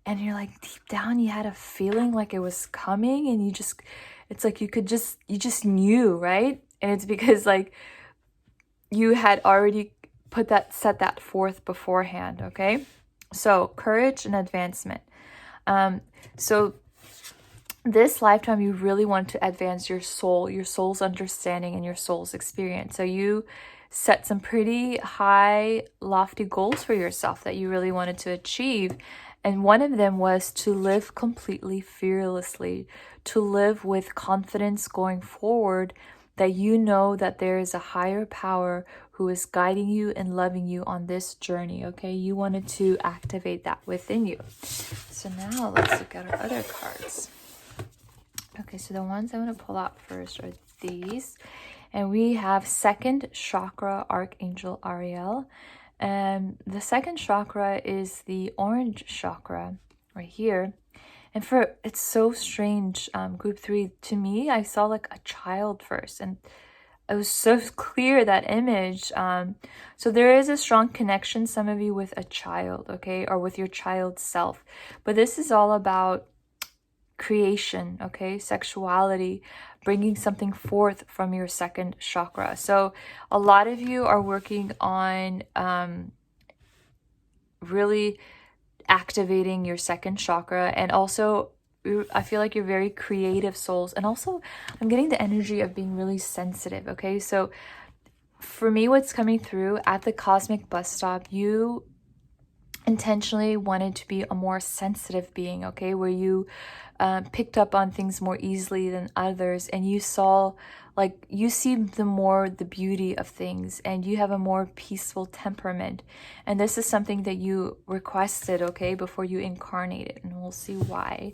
and you're like, deep down, you had a feeling like it was coming, and you just, it's like you just knew, right? And it's because like you had already set that forth beforehand, okay? So courage and advancement. So this lifetime, you really want to advance your soul's understanding and your soul's experience. So you set some pretty high, lofty goals for yourself that you really wanted to achieve. And one of them was to live completely fearlessly, to live with confidence going forward, that you know that there is a higher power who is guiding you and loving you on this journey, okay? You wanted to activate that within you. So now let's look at our other cards. Okay, so the ones I want to pull out first are these. And we have second chakra, Archangel Ariel. And the second chakra is the orange chakra right here. And it's so strange, group 3, to me, I saw like a child first, and it was so clear, that image. So there is a strong connection, some of you, with a child, okay, or with your child's self. But this is all about creation, okay, sexuality, bringing something forth from your second chakra. So a lot of you are working on really activating your second chakra, and also I feel like you're very creative souls, and also I'm getting the energy of being really sensitive, okay? So for me, what's coming through at the cosmic bus stop, you intentionally wanted to be a more sensitive being, okay, where you picked up on things more easily than others, and you saw, like, you see the beauty of things, and you have a more peaceful temperament. And this is something that you requested, okay, before you incarnated, and we'll see why.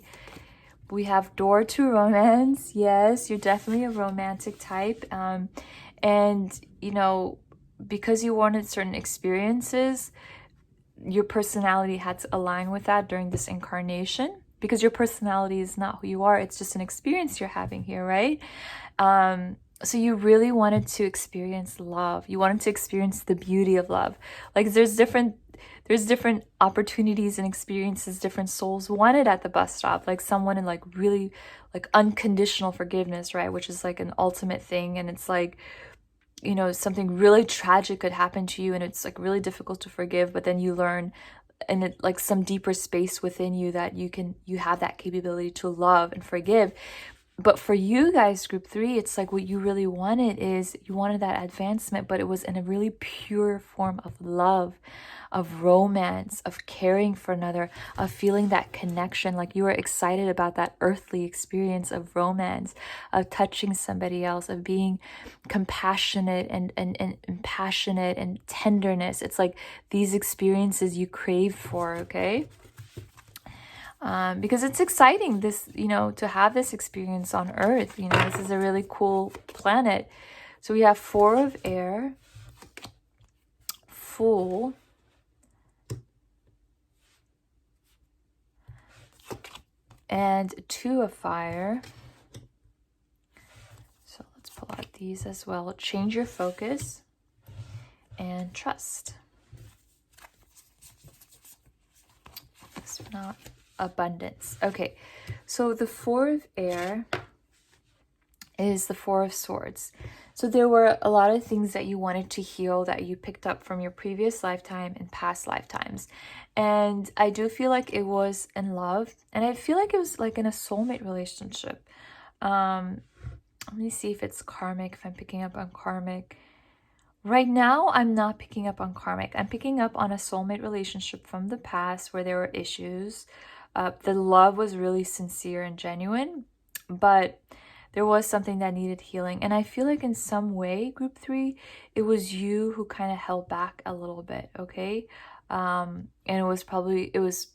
We have door to romance. Yes, you're definitely a romantic type, and you know, because you wanted certain experiences, your personality had to align with that during this incarnation, because your personality is not who you are. It's just an experience you're having here, right? So you really wanted to experience love. You wanted to experience the beauty of love. Like there's different opportunities and experiences different souls wanted at the bus stop. Like someone in like really like unconditional forgiveness, right? Which is like an ultimate thing. And it's like, you know, something really tragic could happen to you, and it's like really difficult to forgive, but then you learn, and it like some deeper space within you that you have that capability to love and forgive. But for you guys, group 3, it's like what you really wanted is you wanted that advancement, but it was in a really pure form of love, of romance, of caring for another, of feeling that connection. Like you were excited about that earthly experience of romance, of touching somebody else, of being compassionate and passionate and tenderness. It's like these experiences you crave for, okay? Because it's exciting, this, to have this experience on Earth. This is a really cool planet. So we have 4 of air, Fool, and 2 of fire. So let's pull out these as well. Change your focus and trust. This one out. Abundance. Okay, so the 4 of air is the 4 of swords. So there were a lot of things that you wanted to heal that you picked up from your previous lifetime and past lifetimes. And I do feel like it was in love, and I feel like it was like in a soulmate relationship. Let me see if it's karmic, if I'm picking up on karmic. Right now, I'm not picking up on karmic. I'm picking up on a soulmate relationship from the past where there were issues. The love was really sincere and genuine, but there was something that needed healing. And I feel like in some way, group 3, it was you who kind of held back a little bit, okay? And it was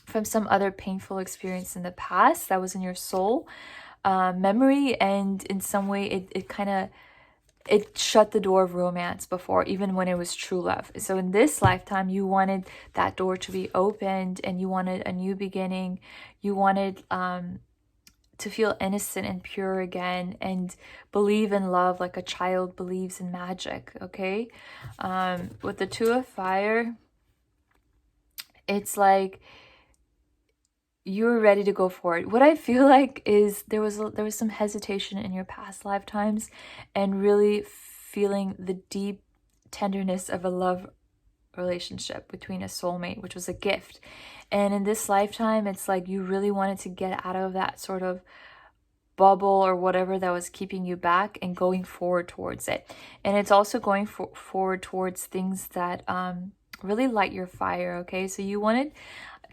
from some other painful experience in the past that was in your soul memory, and in some way it shut the door of romance before, even when it was true love. So in this lifetime, you wanted that door to be opened, and you wanted a new beginning. You wanted to feel innocent and pure again, and believe in love like a child believes in magic, okay? With the 2 of fire, it's like you were ready to go for it. What I feel like is there was some hesitation in your past lifetimes, and really feeling the deep tenderness of a love relationship between a soulmate, which was a gift. And in this lifetime, it's like you really wanted to get out of that sort of bubble or whatever that was keeping you back, and going forward towards it. And it's also going forward towards things that really light your fire, okay? So you wanted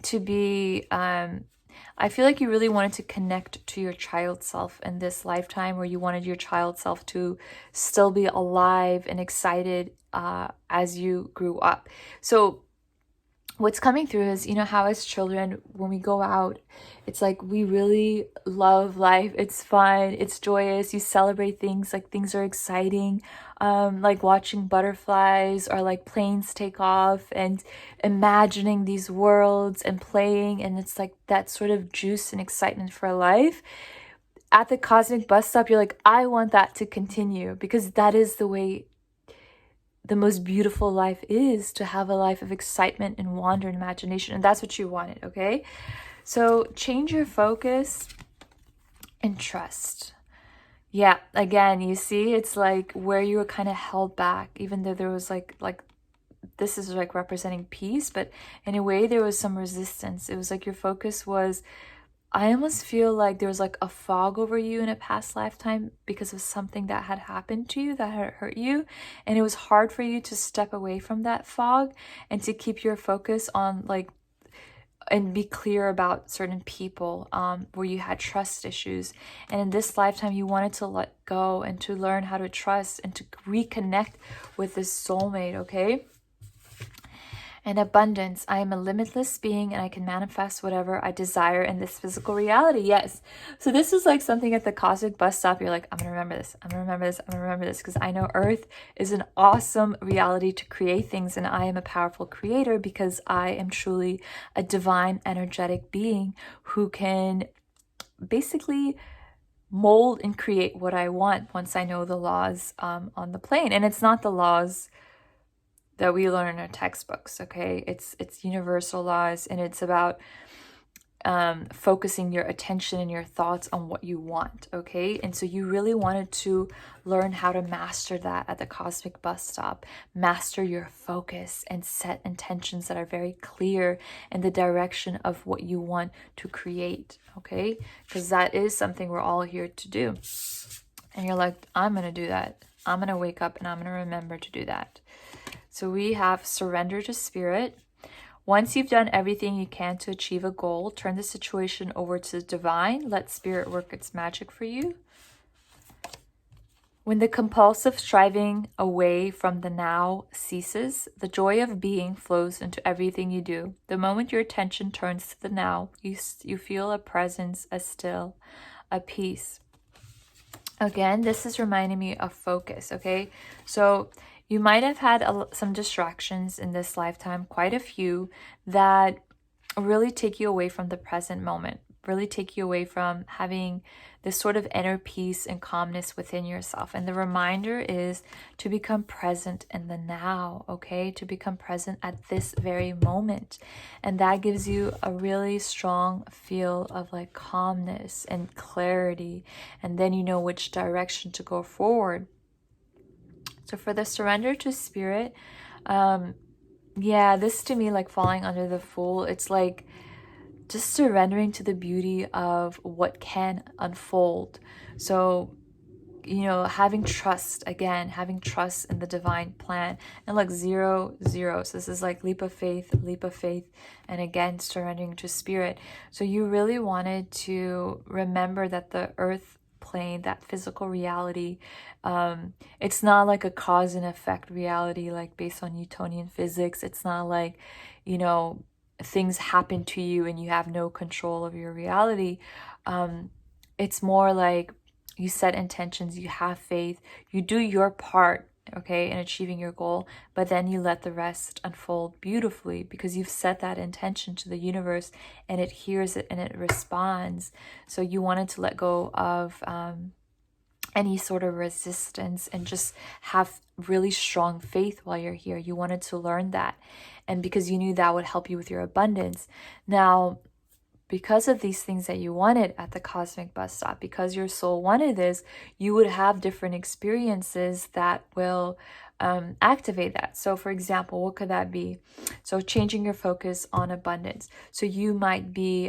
to be I feel like you really wanted to connect to your child self in this lifetime, where you wanted your child self to still be alive and excited as you grew up. So what's coming through is, how as children, when we go out, it's like we really love life. It's fun, it's joyous, you celebrate things, like things are exciting, like watching butterflies or like planes take off, and imagining these worlds and playing, and it's like that sort of juice and excitement for life. At the cosmic bus stop, you're like, I want that to continue, because that is the way the most beautiful life is, to have a life of excitement and wonder and imagination. And that's what you wanted, okay? So change your focus and trust. Yeah, again, you see, it's like where you were kind of held back, even though there was like this is like representing peace, but in a way there was some resistance. It was like your focus was, I almost feel like there was like a fog over you in a past lifetime because of something that had happened to you that had hurt you. And it was hard for you to step away from that fog and to keep your focus on like, and be clear about certain people where you had trust issues. And in this lifetime, you wanted to let go and to learn how to trust and to reconnect with this soulmate, okay? And abundance. I am a limitless being, and I can manifest whatever I desire in this physical reality. Yes. So this is like something at the cosmic bus stop. You're like, I'm going to remember this. I'm going to remember this. I'm going to remember this, because I know Earth is an awesome reality to create things, and I am a powerful creator because I am truly a divine energetic being who can basically mold and create what I want once I know the laws on the plane. And it's not the laws that we learn in our textbooks, okay? It's universal laws, and it's about focusing your attention and your thoughts on what you want, okay? And so you really wanted to learn how to master that at the cosmic bus stop. Master your focus and set intentions that are very clear in the direction of what you want to create, okay? Because that is something we're all here to do. And you're like, I'm going to do that. I'm going to wake up and I'm going to remember to do that. So we have surrender to spirit. Once you've done everything you can to achieve a goal, turn the situation over to the divine. Let spirit work its magic for you. When the compulsive striving away from the now ceases, the joy of being flows into everything you do. The moment your attention turns to the now, you feel a presence, a still, a peace. Again, this is reminding me of focus, okay? So you might have had some distractions in this lifetime, quite a few, that really take you away from the present moment, really take you away from having this sort of inner peace and calmness within yourself. And the reminder is to become present in the now, okay? To become present at this very moment. And that gives you a really strong feel of like calmness and clarity. And then you know which direction to go forward. So for the surrender to spirit, yeah, this to me, like falling under the Fool, it's like just surrendering to the beauty of what can unfold. So, you know, having trust, again, having trust in the divine plan. And like 0, 0. So this is like leap of faith, and again, surrendering to spirit. So you really wanted to remember that the earth plane, that physical reality, it's not like a cause and effect reality, like based on Newtonian physics. It's not like, you know, things happen to you and you have no control of your reality. It's more like you set intentions, you have faith, you do your part, okay, in achieving your goal, but then you let the rest unfold beautifully because you've set that intention to the universe and it hears it and it responds. So you wanted to let go of any sort of resistance and just have really strong faith while you're here. You wanted to learn that. And because you knew that would help you with your abundance. Now, because of these things that you wanted at the cosmic bus stop, because your soul wanted this, you would have different experiences that will activate that. So for example, what could that be? So changing your focus on abundance. So you might be,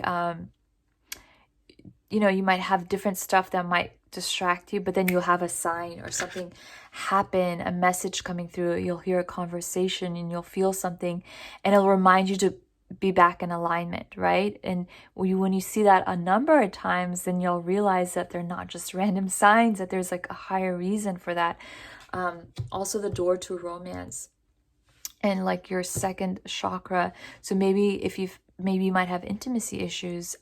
you know, you might have different stuff that might distract you, but then you'll have a sign or something happen, a message coming through, you'll hear a conversation and you'll feel something and it'll remind you to be back in alignment, right? And when you see that a number of times, then you'll realize that they're not just random signs, that there's like a higher reason for that. Also the door to romance and like your second chakra. So maybe if maybe you might have intimacy issues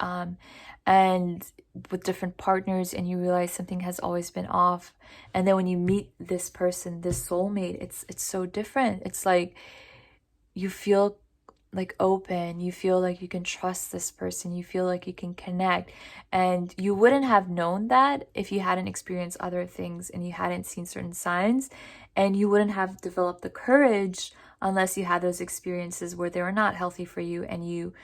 and with different partners and you realize something has always been off, and then when you meet this person, this soulmate, it's so different. It's like you feel like open, you feel like you can trust this person, you feel like you can connect, and you wouldn't have known that if you hadn't experienced other things and you hadn't seen certain signs, and you wouldn't have developed the courage unless you had those experiences where they were not healthy for you and you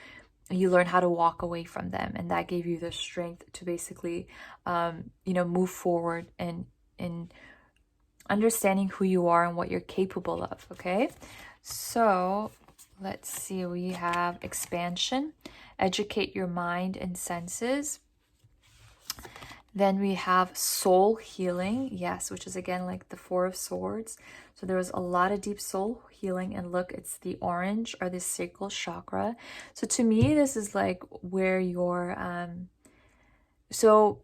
learn how to walk away from them, and that gave you the strength to basically you know, move forward and in understanding who you are and what you're capable of. Okay, so let's see, we have expansion, educate your mind and senses. Then we have soul healing, yes, which is again like the 4 of Swords. So there was a lot of deep soul healing, and look, it's the orange or the sacral chakra. So to me, this is like where your so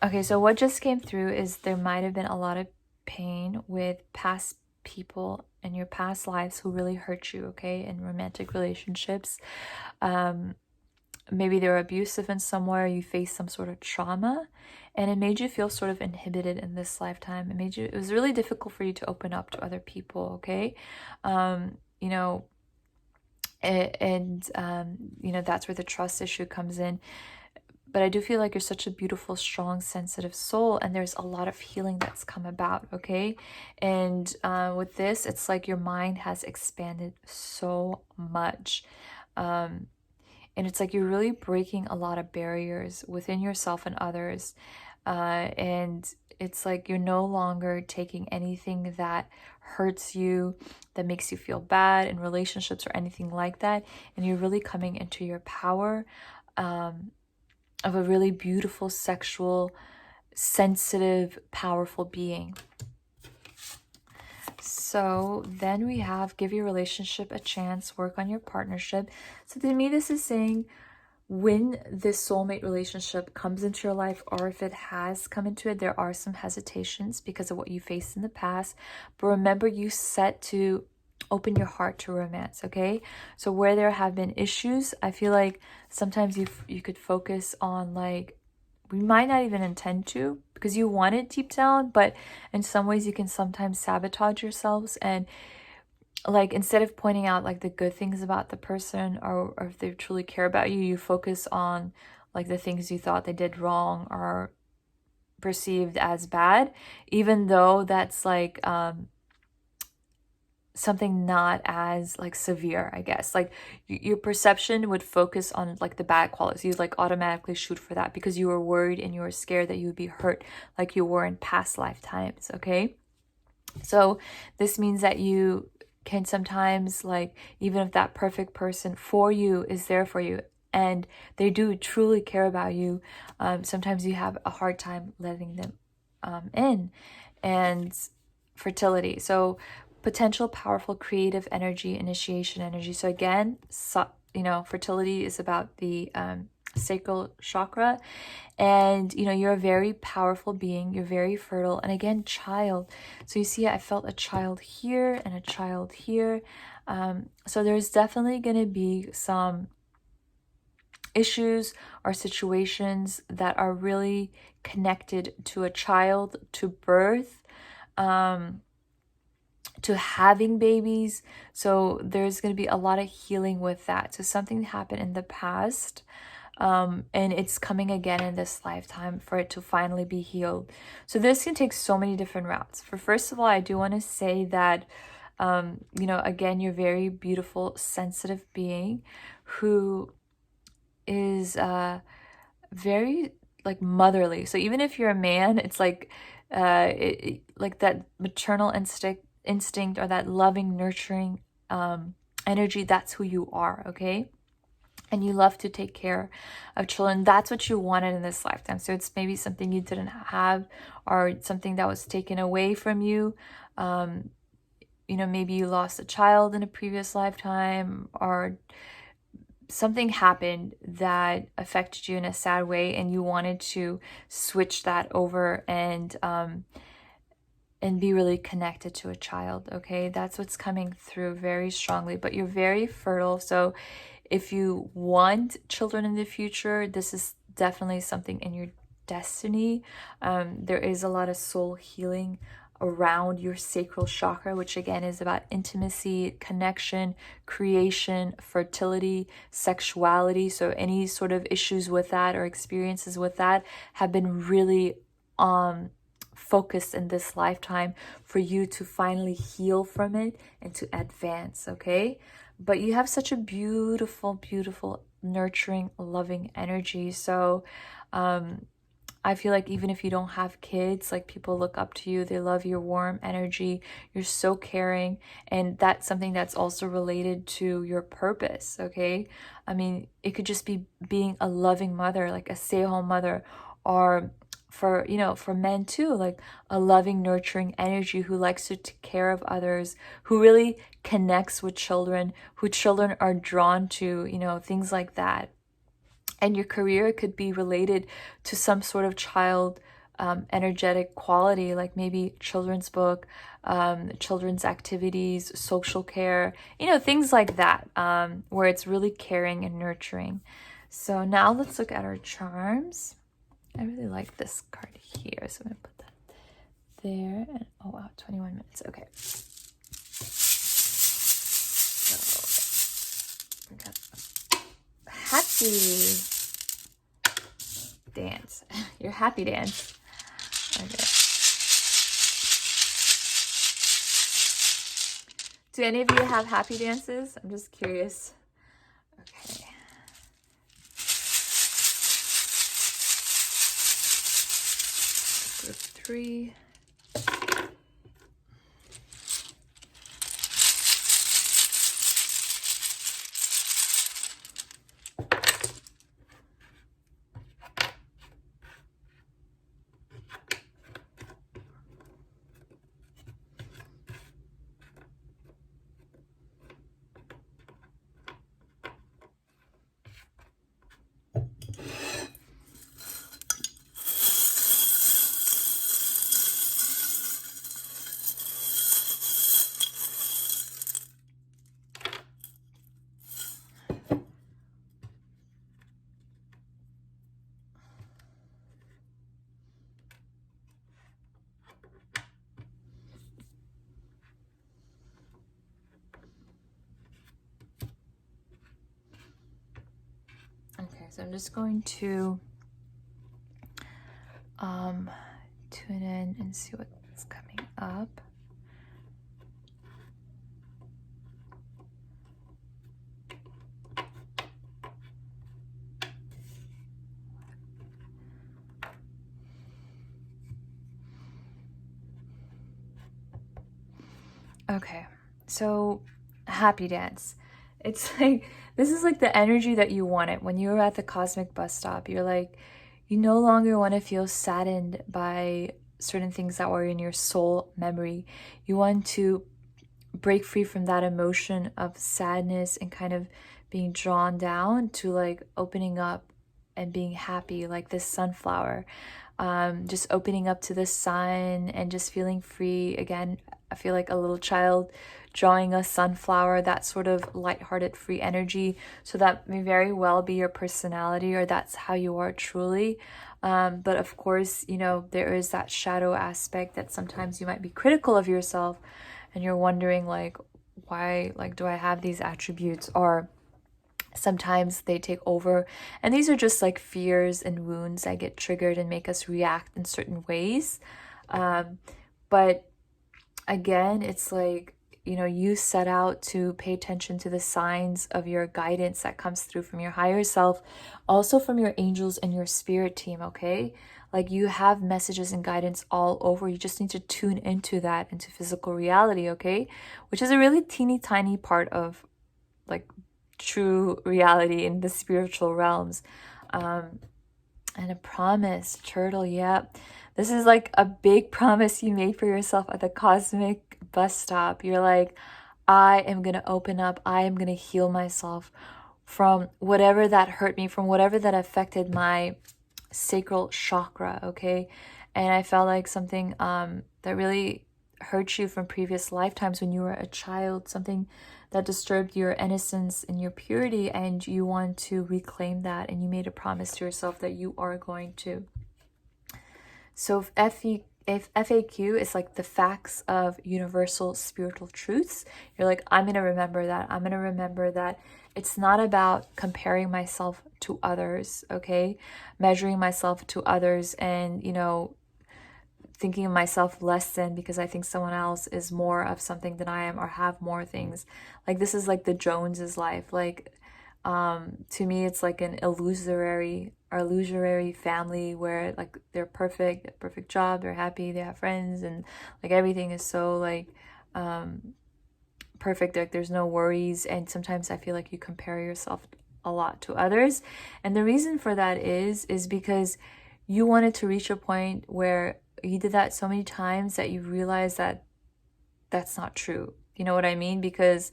what just came through is there might have been a lot of pain with past people in your past lives who really hurt you, okay, in romantic relationships. Maybe they were abusive in somewhere, you faced some sort of trauma, and it made you feel sort of inhibited in this lifetime. It was really difficult for you to open up to other people, okay? You know, and you know, that's where the trust issue comes in. But I do feel like you're such a beautiful, strong, sensitive soul, and there's a lot of healing that's come about, okay? And with this, it's like your mind has expanded so much. And it's like you're really breaking a lot of barriers within yourself and others. And it's like you're no longer taking anything that hurts you, that makes you feel bad in relationships or anything like that. And you're really coming into your power of a really beautiful, sexual, sensitive, powerful being. So then we have give your relationship a chance, work on your partnership. So to me, this is saying when this soulmate relationship comes into your life, or if it has come into it, there are some hesitations because of what you faced in the past. But remember, you set to open your heart to romance, okay? So where there have been issues, I feel like sometimes you could focus on, like, we might not even intend to because you want it deep down, but in some ways you can sometimes sabotage yourselves, and like instead of pointing out like the good things about the person, or if they truly care about you, you focus on like the things you thought they did wrong or perceived as bad, even though that's like something not as like severe, I guess. Like your perception would focus on like the bad qualities. You'd like automatically shoot for that because you were worried and you were scared that you would be hurt like you were in past lifetimes, okay? So this means that you can sometimes, like, even if that perfect person for you is there for you and they do truly care about you, sometimes you have a hard time letting them in. And fertility. So potential, powerful, creative energy, initiation energy. So again, fertility is about the sacral chakra, and you're a very powerful being, you're very fertile, and again, child. So you see, I felt a child here and a child here. So there's definitely going to be some issues or situations that are really connected to a child, to birth, to having babies. So there's going to be a lot of healing with that. So something happened in the past, and it's coming again in this lifetime for it to finally be healed. So this can take so many different routes. First of all, I do want to say that again, you're a very beautiful, sensitive being who is very like motherly. So even if you're a man, it's like like that maternal instinct or that loving, nurturing energy. That's who you are, okay? And you love to take care of children. That's what you wanted in this lifetime. So it's maybe something you didn't have, or something that was taken away from you. Maybe you lost a child in a previous lifetime, or something happened that affected you in a sad way, and you wanted to switch that over and be really connected to a child, okay? That's what's coming through very strongly. But you're very fertile, so if you want children in the future, this is definitely something in your destiny. There is a lot of soul healing around your sacral chakra, which again is about intimacy, connection, creation, fertility, sexuality. So any sort of issues with that or experiences with that have been really focused in this lifetime for you to finally heal from it and to advance, okay? But you have such a beautiful, beautiful, nurturing, loving energy. So I feel like even if you don't have kids, like, people look up to you. They love your warm energy. You're so caring. And that's something that's also related to your purpose, okay? I mean, it could just be being a loving mother, like a stay-at-home mother, or for men too, like a loving, nurturing energy who likes to take care of others, who really connects with children, who children are drawn to, things like that. And your career could be related to some sort of child energetic quality, like maybe children's book, children's activities, social care, things like that, where it's really caring and nurturing. So now let's look at our charms. I really like this card here, so I'm going to put that there. And oh wow, 21 minutes. Okay. So we got happy dance. Your happy dance. Okay. Do any of you have happy dances? I'm just curious. Okay. 3. Okay, so I'm just going to tune in and see what's coming up. Okay, so happy dance. It's like, this is like the energy that you wanted when you were at the cosmic bus stop. You're like, you no longer want to feel saddened by certain things that were in your soul memory. You want to break free from that emotion of sadness and kind of being drawn down to like opening up and being happy, like this sunflower. Just opening up to the sun and just feeling free again. I feel like a little child drawing a sunflower, that sort of lighthearted, free energy. So that may very well be your personality, or that's how you are truly. But of course, you know, there is that shadow aspect that sometimes you might be critical of yourself and you're wondering like, why, like, do I have these attributes? Or sometimes they take over, and these are just like fears and wounds that get triggered and make us react in certain ways. But again, it's like, you know, you set out to pay attention to the signs of your guidance that comes through from your higher self, also from your angels and your spirit team. Okay, like you have messages and guidance all over. You just need to tune into that, into physical reality. Okay, which is a really teeny tiny part of like true reality in the spiritual realms. And a promise, turtle. Yep, this is like a big promise you made for yourself at the cosmic bus stop. You're like, I am gonna open up, I am gonna heal myself from whatever that hurt me, from whatever that affected my sacral chakra. Okay, and I felt like something that really hurt you from previous lifetimes when you were a child, something that disturbed your innocence and your purity, and you want to reclaim that, and you made a promise to yourself that you are going to. So if FAQ is like the facts of universal spiritual truths, you're like, I'm going to remember that. I'm going to remember that it's not about comparing myself to others, okay? Measuring myself to others and, you know, thinking of myself less than because I think someone else is more of something than I am or have more things. Like this is like the Joneses life. Like to me it's like an illusory family where like they're perfect job, they're happy, they have friends, and like everything is so like perfect, like there's no worries. And sometimes I feel like you compare yourself a lot to others, and the reason for that is because you wanted to reach a point where you did that so many times that you realize that that's not true. You know what I mean? Because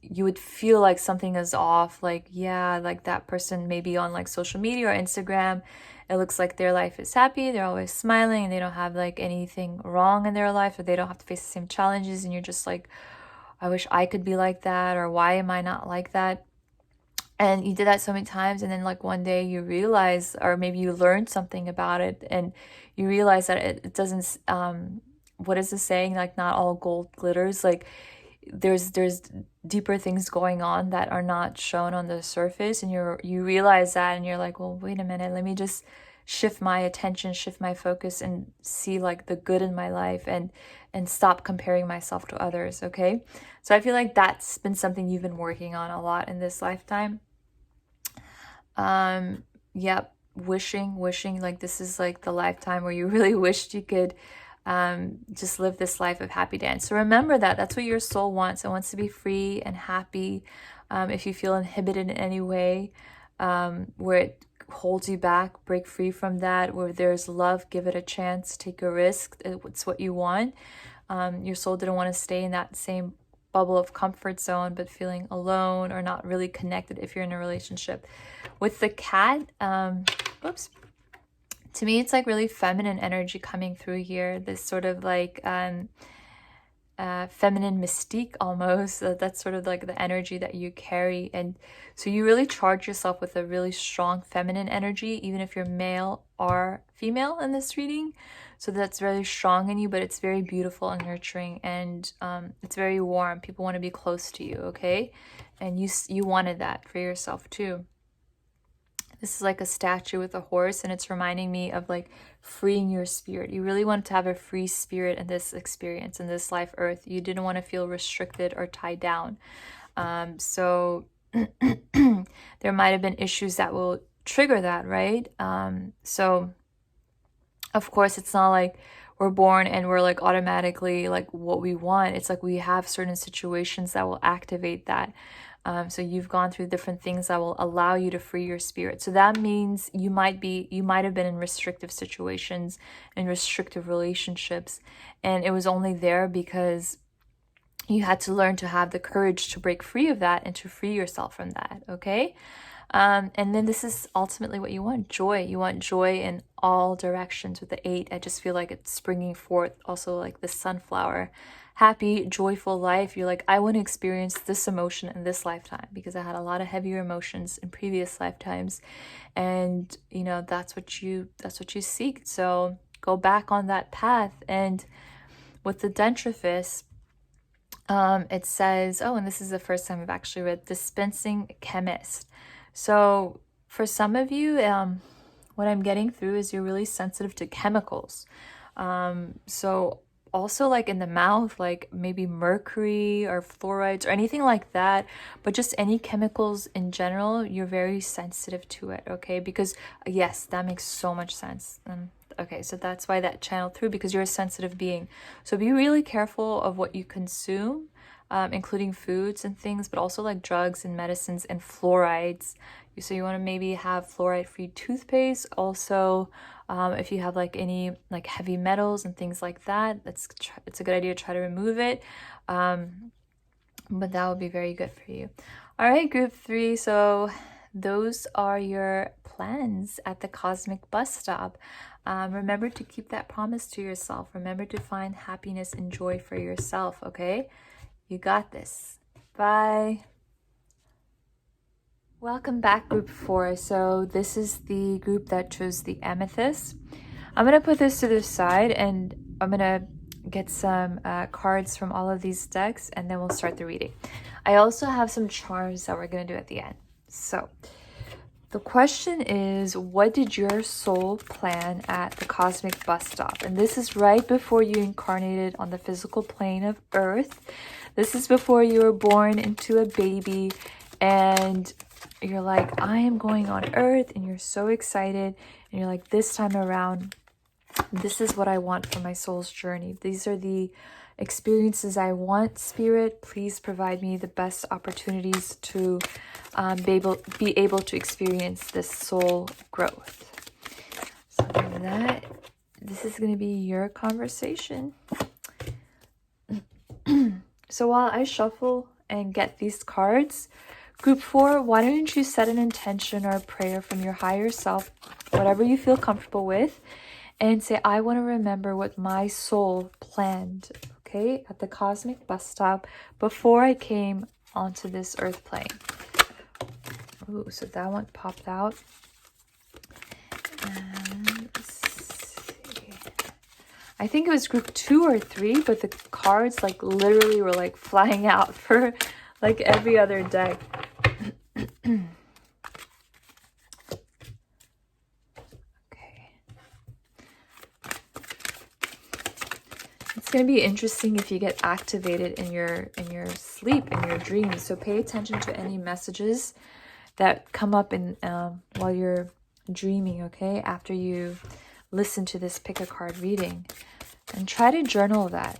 you would feel like something is off. Like, yeah, like that person maybe on like social media or Instagram, it looks like their life is happy, they're always smiling, and they don't have like anything wrong in their life, or they don't have to face the same challenges. And you're just like, I wish I could be like that, or why am I not like that? And you did that so many times, and then like one day you realize, or maybe you learned something about it, and you realize that it doesn't, what is the saying? Like not all gold glitters. Like there's deeper things going on that are not shown on the surface, and you realize that, and you're like, well, wait a minute, let me just shift my attention, shift my focus, and see like the good in my life, and stop comparing myself to others. Okay, so I feel like that's been something you've been working on a lot in this lifetime. Yep. wishing, like this is like the lifetime where you really wished you could just live this life of happy dance. So remember that that's what your soul wants. It wants to be free and happy. If you feel inhibited in any way, where it holds you back, break free from that. Where there's love, give it a chance, take a risk. It's what you want. Your soul didn't want to stay in that same bubble of comfort zone, but feeling alone or not really connected if you're in a relationship. With the cat, whoops, to me it's like really feminine energy coming through here. This sort of like feminine mystique almost. That's sort of like the energy that you carry. And so you really charge yourself with a really strong feminine energy, even if you're male or female in this reading. So that's very strong in you, but it's very beautiful and nurturing, and it's very warm. People want to be close to you, okay? And you wanted that for yourself too. This is like a statue with a horse, and it's reminding me of like freeing your spirit. You really want to have a free spirit in this experience, in this life earth. You didn't want to feel restricted or tied down. So there might have been issues that will trigger that, right? So of course, it's not like we're born and we're like automatically like what we want. It's like we have certain situations that will activate that. So you've gone through different things that will allow you to free your spirit. So that means you might have been in restrictive situations and restrictive relationships, and it was only there because you had to learn to have the courage to break free of that and to free yourself from that, okay? And then this is ultimately what you want, joy. You want joy in all directions with the 8. I just feel like it's springing forth, also like the sunflower. Happy, joyful life. You're like, I want to experience this emotion in this lifetime because I had a lot of heavier emotions in previous lifetimes. And, you know, that's what you seek. So go back on that path. And with the dentrifice, it says, oh, and this is the first time I've actually read dispensing chemist. So for some of you, what I'm getting through is you're really sensitive to chemicals. So also like in the mouth, like maybe mercury or fluorides or anything like that, but just any chemicals in general, you're very sensitive to it, okay? Because yes, that makes so much sense. Okay, so that's why that channeled through, because you're a sensitive being. So be really careful of what you consume, including foods and things, but also like drugs and medicines and fluorides. So you want to maybe have fluoride-free toothpaste. Also, if you have like any like heavy metals and things like that, it's a good idea to try to remove it. But that would be very good for you. All right, group 3. So those are your plans at the cosmic bus stop. Remember to keep that promise to yourself. Remember to find happiness and joy for yourself, okay? You got this. Bye. Welcome back, group 4. So this is the group that chose the amethyst. I'm going to put this to the side and I'm going to get some cards from all of these decks, and then we'll start the reading. I also have some charms that we're going to do at the end. So the question is, what did your soul plan at the cosmic bus stop? And this is right before you incarnated on the physical plane of Earth. This is before you were born into a baby and you're like, I am going on Earth, and you're so excited. And you're like, this time around, this is what I want for my soul's journey. These are the experiences I want, Spirit. Please provide me the best opportunities to be able to experience this soul growth. So this is going to be your conversation. So while I shuffle and get these cards, group 4, why don't you set an intention or a prayer from your higher self, whatever you feel comfortable with, and say, I want to remember what my soul planned, okay, at the cosmic bus stop before I came onto this earth plane. Ooh, so that one popped out. And let's see. I think it was group 2 or 3, but the cards like literally were like flying out for like every other deck. It's going to be interesting if you get activated in your sleep, in your dreams. So pay attention to any messages that come up in while you're dreaming, okay? After you listen to this pick a card reading. And try to journal that.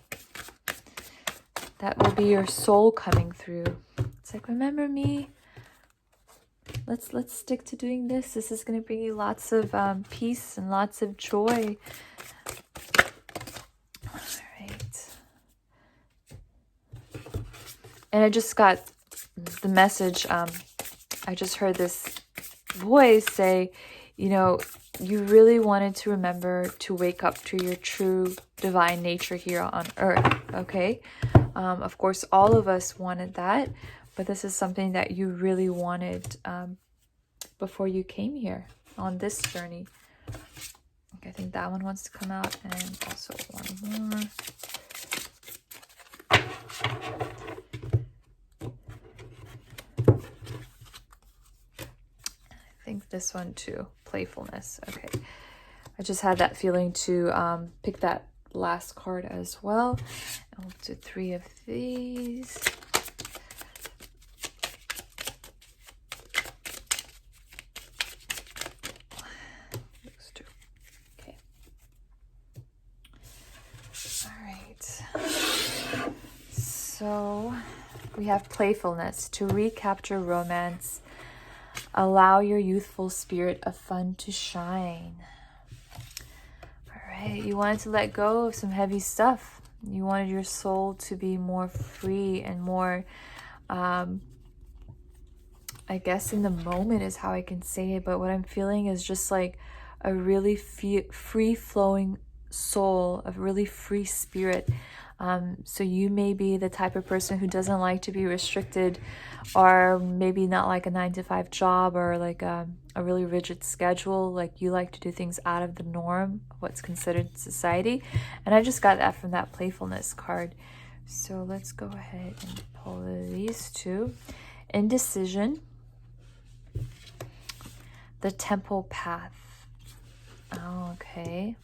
That will be your soul coming through. It's like, remember me? Let's stick to doing this. This is going to bring you lots of peace and lots of joy. All right. And I just got the message. I just heard this voice say, you know, you really wanted to remember to wake up to your true divine nature here on earth, okay? Of course, all of us wanted that, but this is something that you really wanted before you came here on this journey. Okay, I think that one wants to come out, and also one more. I think this one too, playfulness. Okay, I just had that feeling to pick that last card as well. And we'll do 3 of these. Those 2. Okay. All right. So we have playfulness. To recapture romance, allow your youthful spirit of fun to shine. All right. You wanted to let go of some heavy stuff. You wanted your soul to be more free and more, I guess in the moment is how I can say it. But what I'm feeling is just like a really free-flowing soul, a really free spirit. So you may be the type of person who doesn't like to be restricted, or maybe not like a 9-to-5 job, or like a really rigid schedule. Like you like to do things out of the norm, what's considered in society. And I just got that from that playfulness card. So let's go ahead and pull these 2. Indecision. The Temple Path. Oh, okay.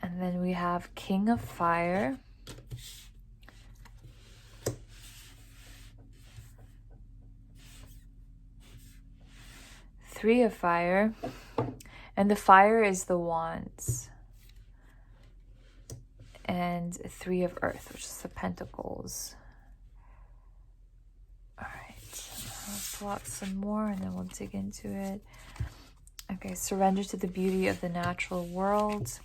And then we have King of Fire. Three of Fire. And the fire is the Wands. And 3 of Earth, which is the Pentacles. All right. I'll pull out some more and then we'll dig into it. Okay, surrender to the beauty of the natural world.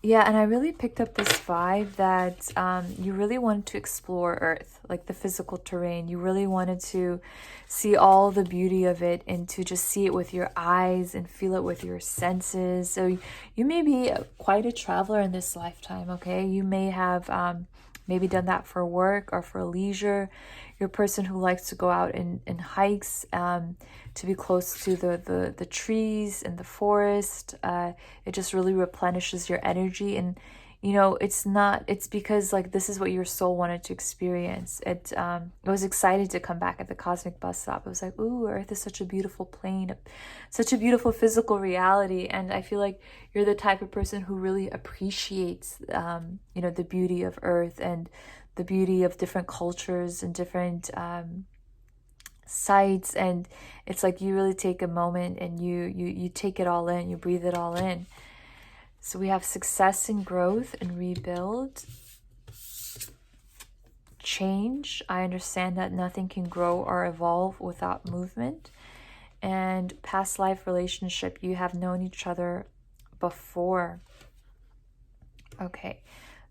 Yeah, and I really picked up this vibe that you really wanted to explore Earth, like the physical terrain. You really wanted to see all the beauty of it and to just see it with your eyes and feel it with your senses. So you may be quite a traveler in this lifetime, okay? You may have maybe done that for work or for leisure. You're a person who likes to go out in hikes, to be close to the trees and the forest. It just really replenishes your energy. And you know, it's because like this is what your soul wanted to experience. It was excited to come back at the cosmic bus stop. It was like, ooh, Earth is such a beautiful plane, such a beautiful physical reality. And I feel like you're the type of person who really appreciates you know, the beauty of Earth and the beauty of different cultures and different sites. And it's like you really take a moment and you take it all in, you breathe it all in. So we have success and growth and rebuild. Change. I understand that nothing can grow or evolve without movement. And past life relationship. You have known each other before. Okay.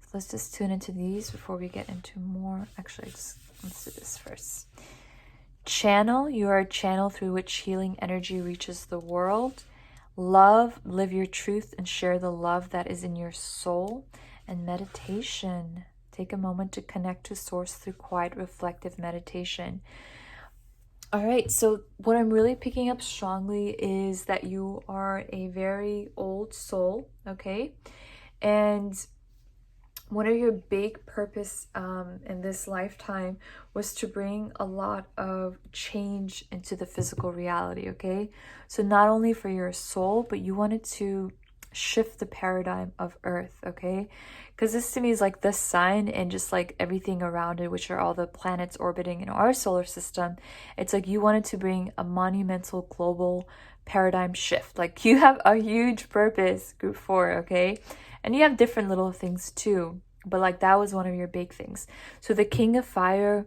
So let's just tune into these before we get into more. Actually, let's do this first. Channel. You are a channel through which healing energy reaches the world. Love, live your truth and share the love that is in your soul. And meditation. Take a moment to connect to source through quiet, reflective meditation. All right, so what I'm really picking up strongly is that you are a very old soul, okay? And one of your big purpose in this lifetime was to bring a lot of change into the physical reality, okay? So not only for your soul, but you wanted to shift the paradigm of Earth, okay? Because this to me is like the sun and just like everything around it, which are all the planets orbiting in our solar system. It's like you wanted to bring a monumental global paradigm shift. Like you have a huge purpose, group 4, okay? And you have different little things too, but like that was one of your big things. So the King of Fire,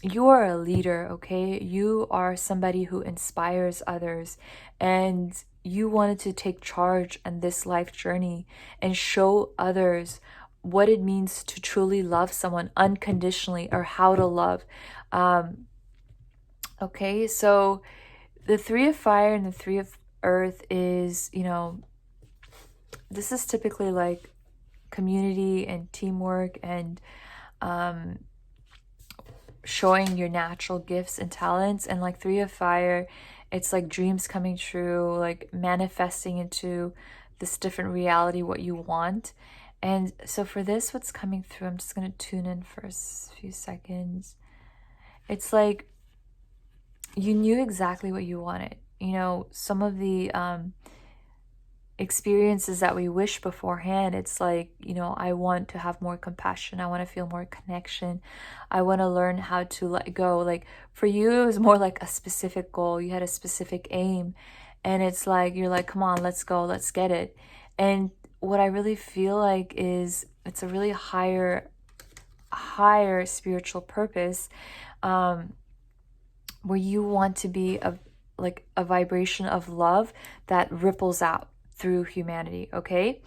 you are a leader, okay? You are somebody who inspires others, and you wanted to take charge on this life journey and show others what it means to truly love someone unconditionally, or how to love. Okay, so the 3 of Fire and the 3 of Earth is, you know, this is typically like community and teamwork and showing your natural gifts and talents. And like 3 of Fire, it's like dreams coming true, like manifesting into this different reality what you want. And so for this, what's coming through, I'm just going to tune in for a few seconds. It's like you knew exactly what you wanted. You know, some of the experiences that we wish beforehand, it's like, you know, I want to have more compassion, I want to feel more connection, I want to learn how to let go. Like for you, it was more like a specific goal, you had a specific aim, and it's like you're like, come on, let's go, let's get it. And what I really feel like is it's a really higher spiritual purpose, where you want to be a vibration of love that ripples out through humanity, okay?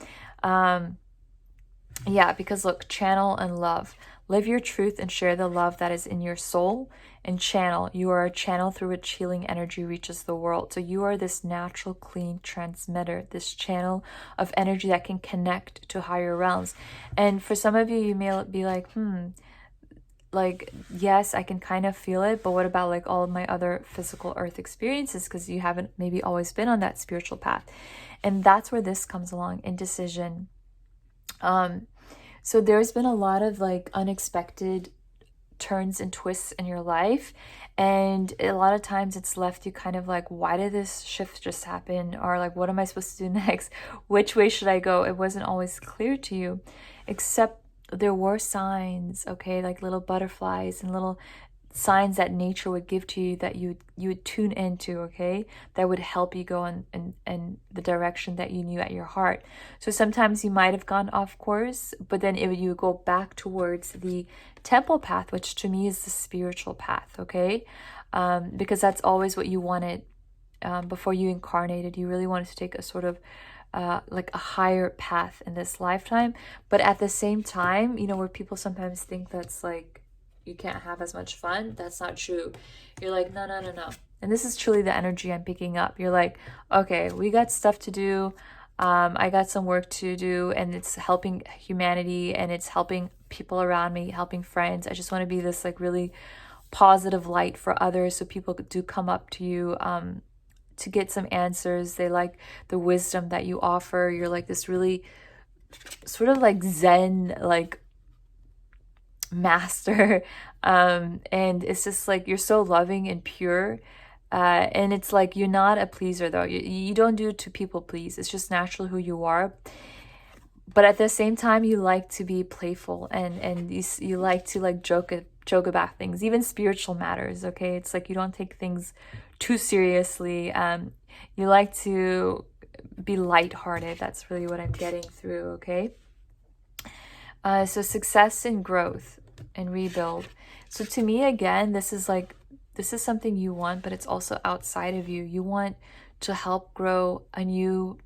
Yeah, because look, channel and love. Live your truth and share the love that is in your soul. And channel. You are a channel through which healing energy reaches the world. So you are this natural, clean transmitter, this channel of energy that can connect to higher realms. And for some of you, you may be like, like, yes, I can kind of feel it, but what about like all of my other physical earth experiences? Because you haven't maybe always been on that spiritual path. And that's where this comes along, indecision. So there's been a lot of like unexpected turns and twists in your life, and a lot of times it's left you kind of like, why did this shift just happen? Or like, what am I supposed to do next? Which way should I go? It wasn't always clear to you, except there were signs, okay, like little butterflies and little signs that nature would give to you that you would tune into, okay, that would help you go in the direction that you knew at your heart. So sometimes you might have gone off course, but then you would go back towards the temple path, which to me is the spiritual path, okay, because that's always what you wanted before you incarnated. You really wanted to take a sort of like a higher path in this lifetime. But at the same time, you know, where people sometimes think that's like you can't have as much fun, that's not true. You're like, no. And this is truly the energy I'm picking up. You're like, okay, we got stuff to do, I got some work to do, and it's helping humanity and it's helping people around me, helping friends. I just want to be this like really positive light for others, so people do come up to you to get some answers. They like the wisdom that you offer. You're like this really sort of like Zen, like master. And it's just like you're so loving and pure. And it's like you're not a pleaser though. You don't do to people please. It's just naturally who you are. But at the same time, you like to be playful, and you like to like joke about things, even spiritual matters, okay? It's like you don't take things too seriously. You like to be lighthearted. That's really what I'm getting through, okay? So success and growth and rebuild. So to me, again, this is something you want, but it's also outside of you. You want to help grow a new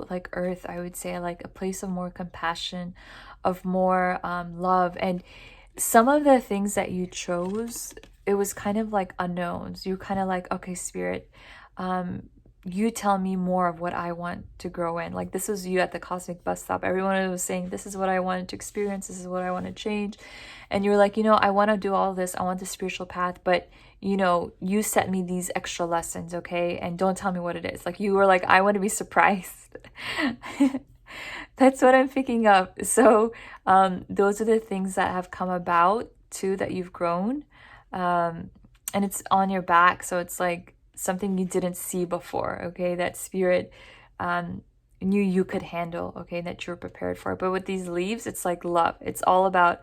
like earth, I would say, like a place of more compassion, of more love. And some of the things that you chose, it was kind of like unknowns. You're kind of like, okay, spirit, you tell me more of what I want to grow in. Like this was you at the cosmic bus stop. Everyone was saying, this is what I wanted to experience, this is what I want to change. And you're like, you know, I want to do all this, I want the spiritual path, but you know, you set me these extra lessons, okay? And don't tell me what it is. Like you were like, I want to be surprised. That's what I'm picking up. So those are the things that have come about too, that you've grown. And it's on your back. So it's like something you didn't see before, okay? That spirit knew you could handle, okay? That you're prepared for. But with these leaves, it's like love. It's all about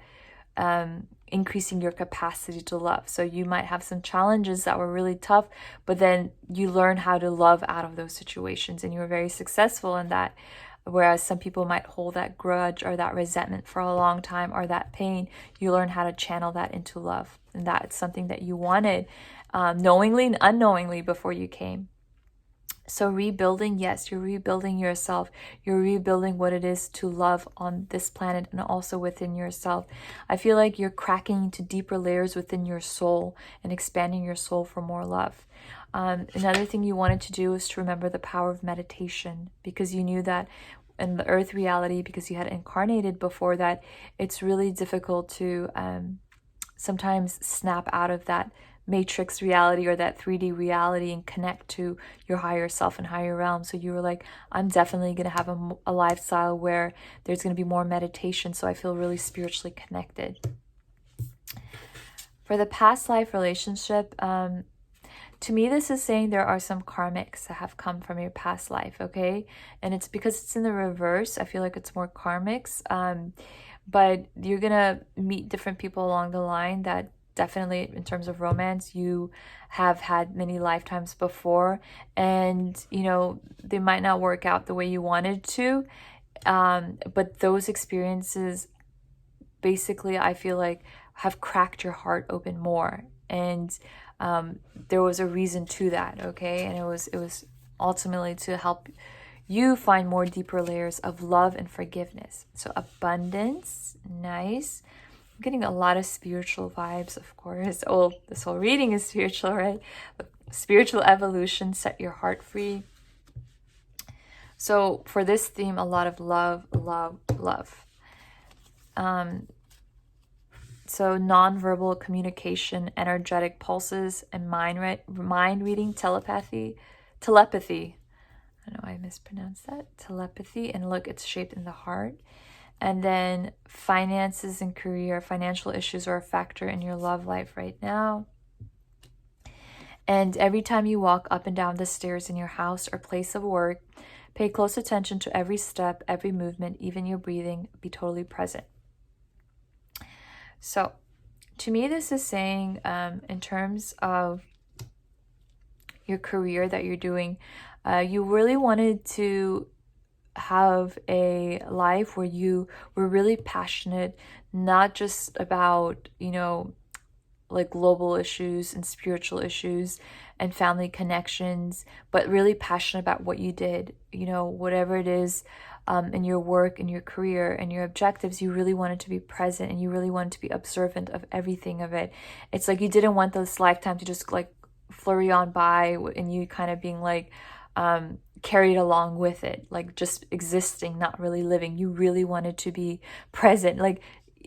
increasing your capacity to love. So you might have some challenges that were really tough, but then you learn how to love out of those situations, and you were very successful in that. Whereas some people might hold that grudge or that resentment for a long time, or that pain, you learn how to channel that into love. And that's something that you wanted knowingly and unknowingly before you came. So rebuilding, yes, you're rebuilding yourself. You're rebuilding what it is to love on this planet and also within yourself. I feel like you're cracking into deeper layers within your soul and expanding your soul for more love. Another thing you wanted to do is to remember the power of meditation, because you knew that in the earth reality, because you had incarnated before that, it's really difficult to sometimes snap out of that matrix reality or that 3D reality and connect to your higher self and higher realm. So you were like, I'm definitely going to have a lifestyle where there's going to be more meditation, so I feel really spiritually connected. For the past life relationship, to me, this is saying there are some karmics that have come from your past life, okay? And it's because it's in the reverse. I feel like it's more karmics. But you're going to meet different people along the line that definitely, in terms of romance, you have had many lifetimes before. And, you know, they might not work out the way you wanted to. But those experiences, basically, I feel like have cracked your heart open more. And there was a reason to that, okay? And it was ultimately to help you find more deeper layers of love and forgiveness. So abundance, nice. I'm getting a lot of spiritual vibes, of course. Oh, this whole reading is spiritual, right? But spiritual evolution, set your heart free. So for this theme, a lot of love, love, love. So nonverbal communication, energetic pulses, and mind reading, telepathy. I don't know why I mispronounced that. Telepathy, and look, it's shaped in the heart. And then finances and career, financial issues are a factor in your love life right now. And every time you walk up and down the stairs in your house or place of work, pay close attention to every step, every movement, even your breathing. Be totally present. So to me, this is saying in terms of your career that you're doing, you really wanted to have a life where you were really passionate, not just about, you know, like global issues and spiritual issues and family connections, but really passionate about what you did, you know, whatever it is in your work and your career and your objectives. You really wanted to be present, and you really wanted to be observant of everything of it. It's like you didn't want this lifetime to just like flurry on by and you kind of being like carried along with it, like just existing, not really living. You really wanted to be present. Like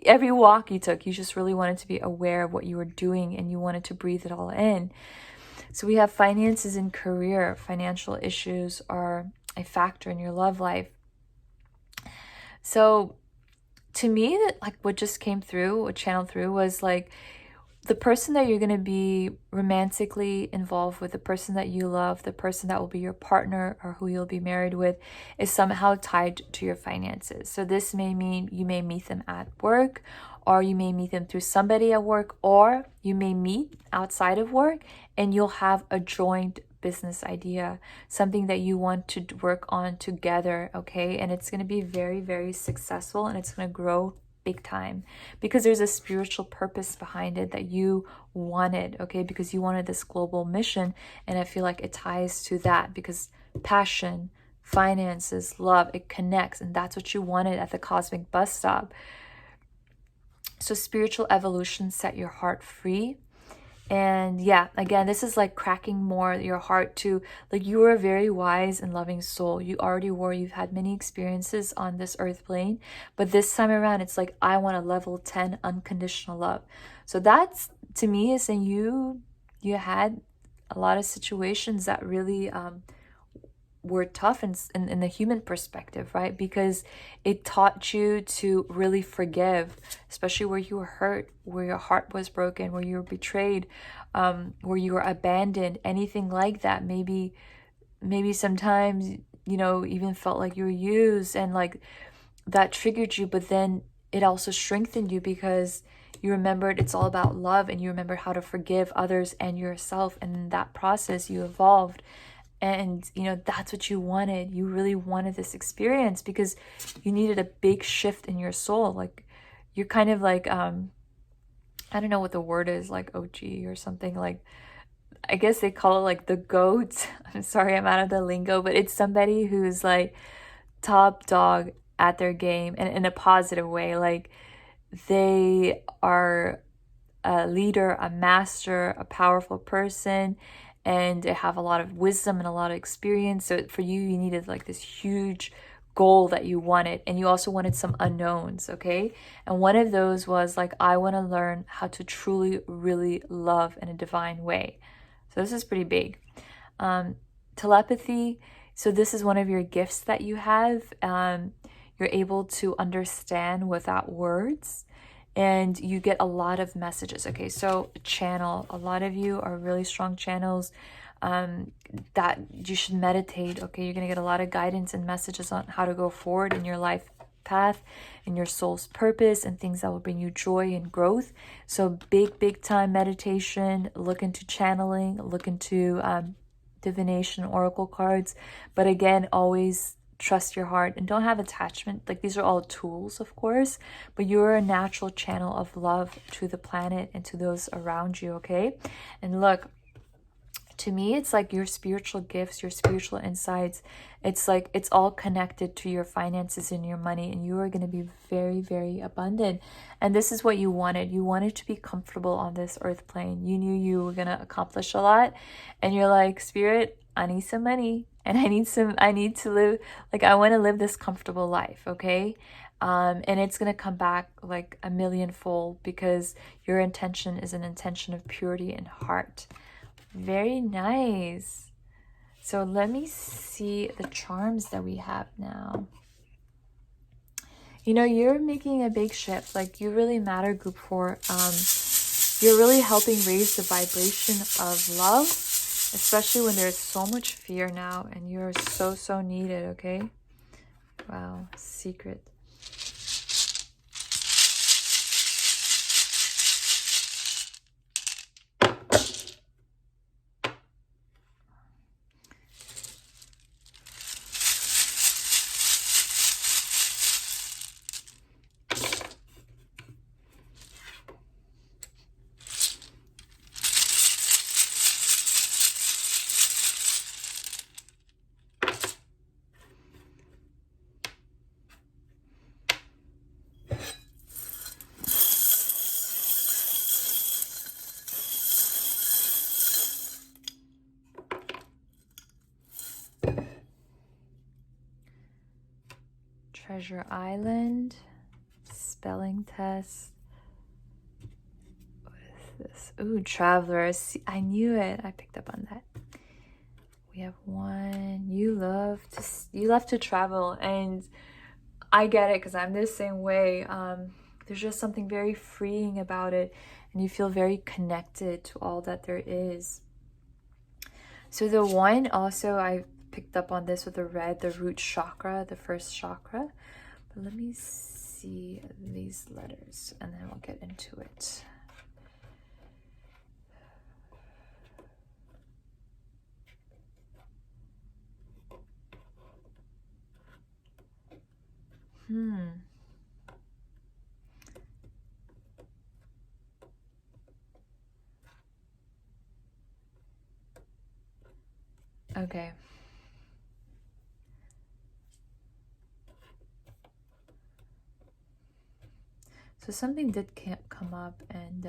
every walk you took, you just really wanted to be aware of what you were doing, and you wanted to breathe it all in. So we have finances and career. Financial issues are a factor in your love life. So to me, that like what just came through, what channeled through, was like the person that you're going to be romantically involved with, the person that you love, the person that will be your partner or who you'll be married with, is somehow tied to your finances. So this may mean you may meet them at work, or you may meet them through somebody at work, or you may meet outside of work and you'll have a joint business idea, something that you want to work on together, okay? And it's going to be very, very successful, and it's going to grow big time, because there's a spiritual purpose behind it that you wanted, okay? Because you wanted this global mission, and I feel like it ties to that, because passion, finances, love, it connects, and that's what you wanted at the cosmic bus stop. So spiritual evolution, set your heart free. And yeah, again, this is like cracking more your heart to, like, you are a very wise and loving soul. You already were. You've had many experiences on this earth plane. But this time around, it's like, I want a level 10 unconditional love. So that's, to me, is saying you had a lot of situations that really were tough in the human perspective, right? Because it taught you to really forgive, especially where you were hurt, where your heart was broken, where you were betrayed, where you were abandoned, anything like that. Maybe sometimes, even felt like you were used, and like that triggered you, but then it also strengthened you because you remembered it's all about love, and you remember how to forgive others and yourself. And in that process, you evolved. And, that's what you wanted. You really wanted this experience because you needed a big shift in your soul. Like, you're kind of like, I don't know what the word is, like OG or something. Like, I guess they call it like the goat. I'm sorry, I'm out of the lingo, but it's somebody who's like top dog at their game, and in a positive way. Like, they are a leader, a master, a powerful person, and they have a lot of wisdom and a lot of experience. So for you, you needed like this huge goal that you wanted, and you also wanted some unknowns, okay? And one of those was like, I want to learn how to truly, really love in a divine way. So this is pretty big. Telepathy. So this is one of your gifts that you have. You're able to understand without words, and you get a lot of messages. Okay, so channel. A lot of you are really strong channels that you should meditate. Okay, you're going to get a lot of guidance and messages on how to go forward in your life path and your soul's purpose, and things that will bring you joy and growth. So big time meditation. Look into channeling, look into divination, oracle cards. But again, always trust your heart and don't have attachment. Like, these are all tools, of course, but you're a natural channel of love to the planet and to those around you, okay? And look, to me, it's like your spiritual gifts, your spiritual insights. It's like it's all connected to your finances and your money, and you are going to be very, very abundant. And this is what you wanted. You wanted to be comfortable on this earth plane. You knew you were going to accomplish a lot, and you're like, Spirit, I need some money, and I need to live, like, I want to live this comfortable life, okay? And it's going to come back like a millionfold because your intention is an intention of purity and heart. Very nice. So let me see the charms that we have now. You're making a big shift. Like, you really matter, group 4. You're really helping raise the vibration of love, especially when there's so much fear now, and you're so needed, okay? Wow, secret. Treasure Island, spelling test. What is this? Ooh, Travelers. I knew it. I picked up on that. We have 1. You love to travel, and I get it because I'm the same way. There's just something very freeing about it, and you feel very connected to all that there is. So the 1 also, I picked up on this with the red, the root chakra, the first chakra. But let me see these letters and then we'll get into it. Okay. So something did come up, and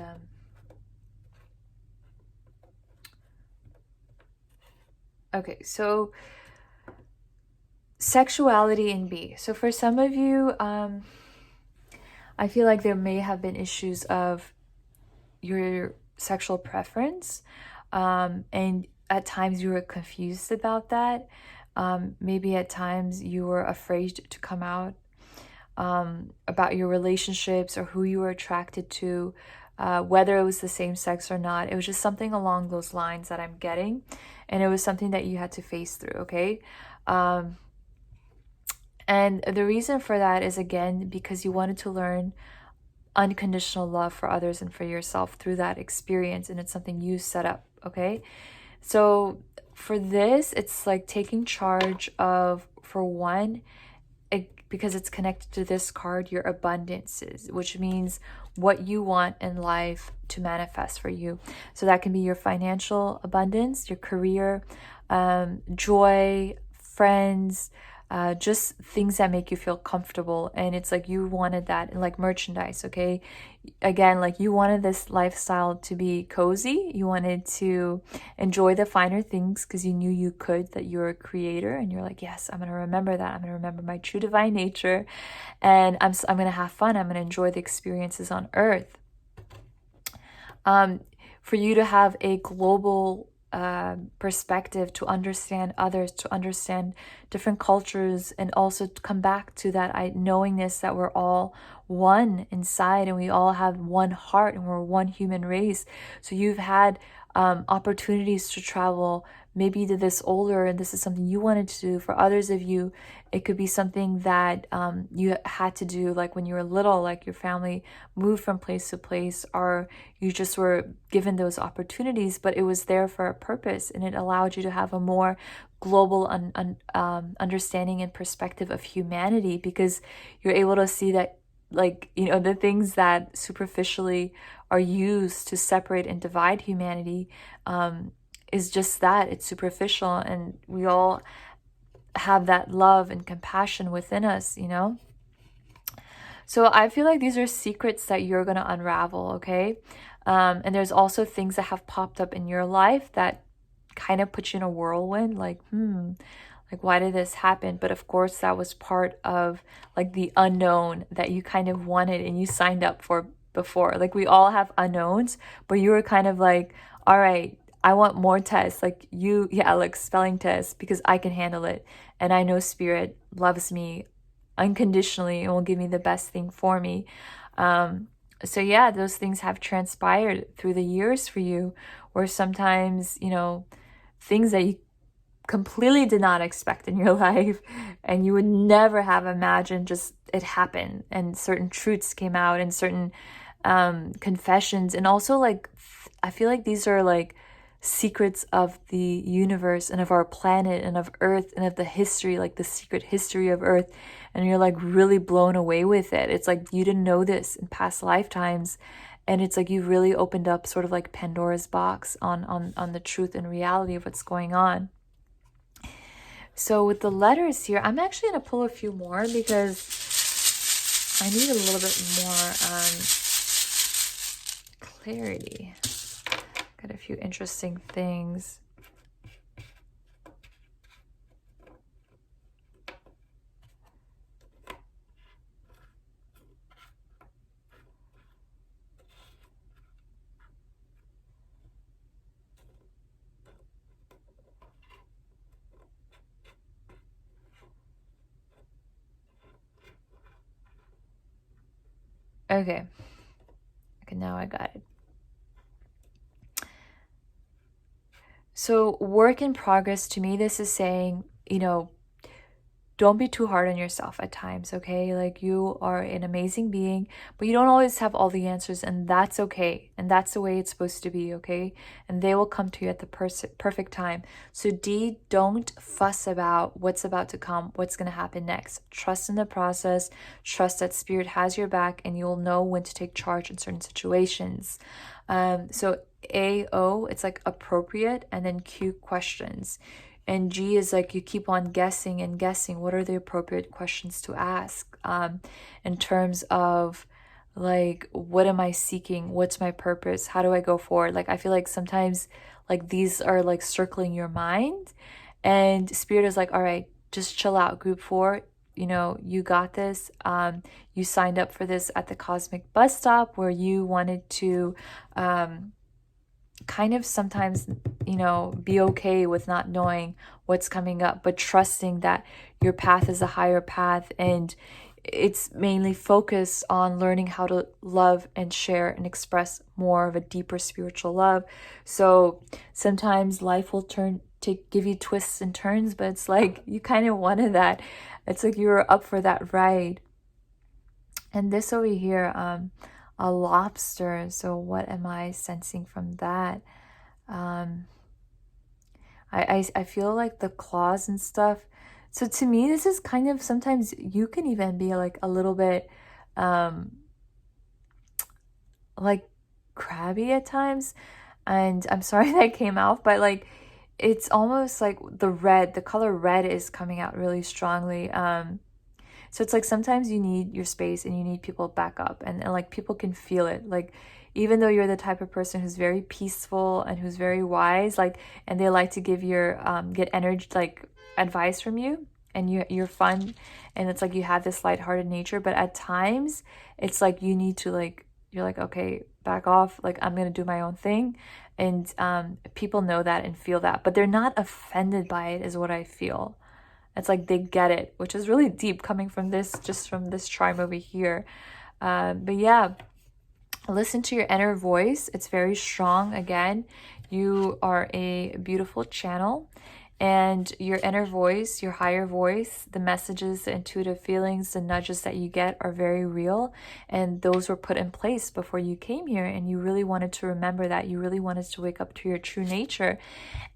okay, so sexuality in B. So for some of you, I feel like there may have been issues of your sexual preference, and at times you were confused about that. Maybe at times you were afraid to come out about your relationships or who you were attracted to, whether it was the same sex or not. It was just something along those lines that I'm getting. And it was something that you had to face through, okay? And the reason for that is, again, because you wanted to learn unconditional love for others and for yourself through that experience. And it's something you set up, okay? So for this, it's like taking charge of, for one, because it's connected to this card, your abundances, which means what you want in life to manifest for you. So that can be your financial abundance, your career, joy, friends, just things that make you feel comfortable. And it's like you wanted that in like merchandise, okay? Again, like you wanted this lifestyle to be cozy. You wanted to enjoy the finer things because you knew you could, that you're a creator, and you're like, yes, I'm going to remember that. I'm going to remember my true divine nature, and I'm going to have fun. I'm going to enjoy the experiences on earth. For you to have a global perspective, to understand others, to understand different cultures, and also to come back to that knowingness that we're all one inside and we all have one heart and we're one human race. So you've had opportunities to travel. Maybe you did this older and this is something you wanted to do. For others of you, it could be something that you had to do like when you were little, like your family moved from place to place, or you just were given those opportunities, but it was there for a purpose, and it allowed you to have a more global understanding and perspective of humanity, because you're able to see that, like, you know, the things that superficially are used to separate and divide humanity is just that, it's superficial, and we all have that love and compassion within us, you know? So I feel like these are secrets that you're going to unravel, okay? And there's also things that have popped up in your life that kind of put you in a whirlwind, like, like, why did this happen? But of course, that was part of like the unknown that you kind of wanted and you signed up for before. Like, we all have unknowns, but you were kind of like, all right, I want more tests. Like like spelling tests, because I can handle it. And I know Spirit loves me unconditionally and will give me the best thing for me. So yeah, those things have transpired through the years for you, where sometimes, you know, things that you completely did not expect in your life and you would never have imagined, just it happened, and certain truths came out and certain confessions. And also, like, I feel like these are like secrets of the universe and of our planet and of Earth and of the history, like the secret history of Earth, and you're like really blown away with it. It's like you didn't know this in past lifetimes, and it's like you really opened up sort of like Pandora's box on the truth and reality of what's going on. So with the letters here, I'm actually going to pull a few more because I need a little bit more clarity. Got a few interesting things. Okay, now I got it. So work in progress, to me, this is saying, you know, don't be too hard on yourself at times, okay? Like, you are an amazing being, but you don't always have all the answers, and that's okay. And that's the way it's supposed to be, okay? And they will come to you at the perfect time. So D, don't fuss about what's about to come, what's going to happen next. Trust in the process. Trust that Spirit has your back, and you'll know when to take charge in certain situations. So A-O, it's like appropriate, and then Q, questions. And G is like you keep on guessing and guessing. What are the appropriate questions to ask in terms of, like, what am I seeking? What's my purpose? How do I go forward? Like, I feel like sometimes like these are like circling your mind, and Spirit is like, all right, just chill out, group 4. You know, you got this. You signed up for this at the cosmic bus stop where you wanted to kind of sometimes, you know, be okay with not knowing what's coming up, but trusting that your path is a higher path, and it's mainly focused on learning how to love and share and express more of a deeper spiritual love. So sometimes life will turn to give you twists and turns, but it's like you kind of wanted that. It's like you were up for that ride. And this over here, a lobster. So what am I sensing from that? Um, I feel like the claws and stuff. So to me, this is kind of, sometimes you can even be like a little bit um like crabby at times. And I'm sorry that came out, but like it's almost like the color red is coming out really strongly. So it's like sometimes you need your space and you need people back up, and like people can feel it. Like even though you're the type of person who's very peaceful and who's very wise, like, and they like to give your get energy, like advice from you, and you're fun, and it's like you have this lighthearted nature, but at times it's like you need to like, you're like, okay, back off, like I'm gonna do my own thing. And people know that and feel that, but they're not offended by it, is what I feel. It's like they get it, which is really deep coming from this, just from this charm over here. But yeah, listen to your inner voice. It's very strong. Again, you are a beautiful channel, and your inner voice, your higher voice, the messages, the intuitive feelings, the nudges that you get are very real, and those were put in place before you came here, and you really wanted to remember that. You really wanted to wake up to your true nature,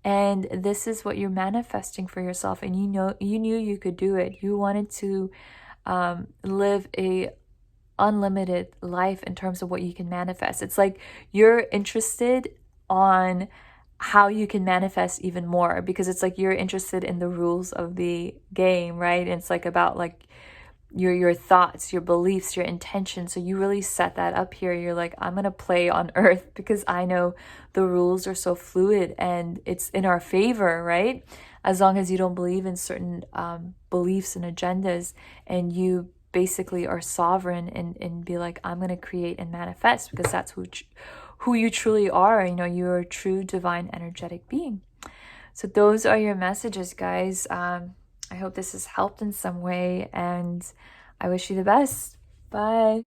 and this is what you're manifesting for yourself, and you know, you knew you could do it. You wanted to live a unlimited life in terms of what you can manifest. It's like you're interested on how you can manifest even more, because it's like you're interested in the rules of the game, right? And it's like about like your thoughts, your beliefs, your intentions. So you really set that up here. You're like, I'm gonna play on earth because I know the rules are so fluid and it's in our favor, right? As long as you don't believe in certain beliefs and agendas, and you basically are sovereign, and be like, I'm gonna create and manifest because that's who you truly are. You know, you're a true divine energetic being. So those are your messages, guys. I hope this has helped in some way, and I wish you the best. Bye.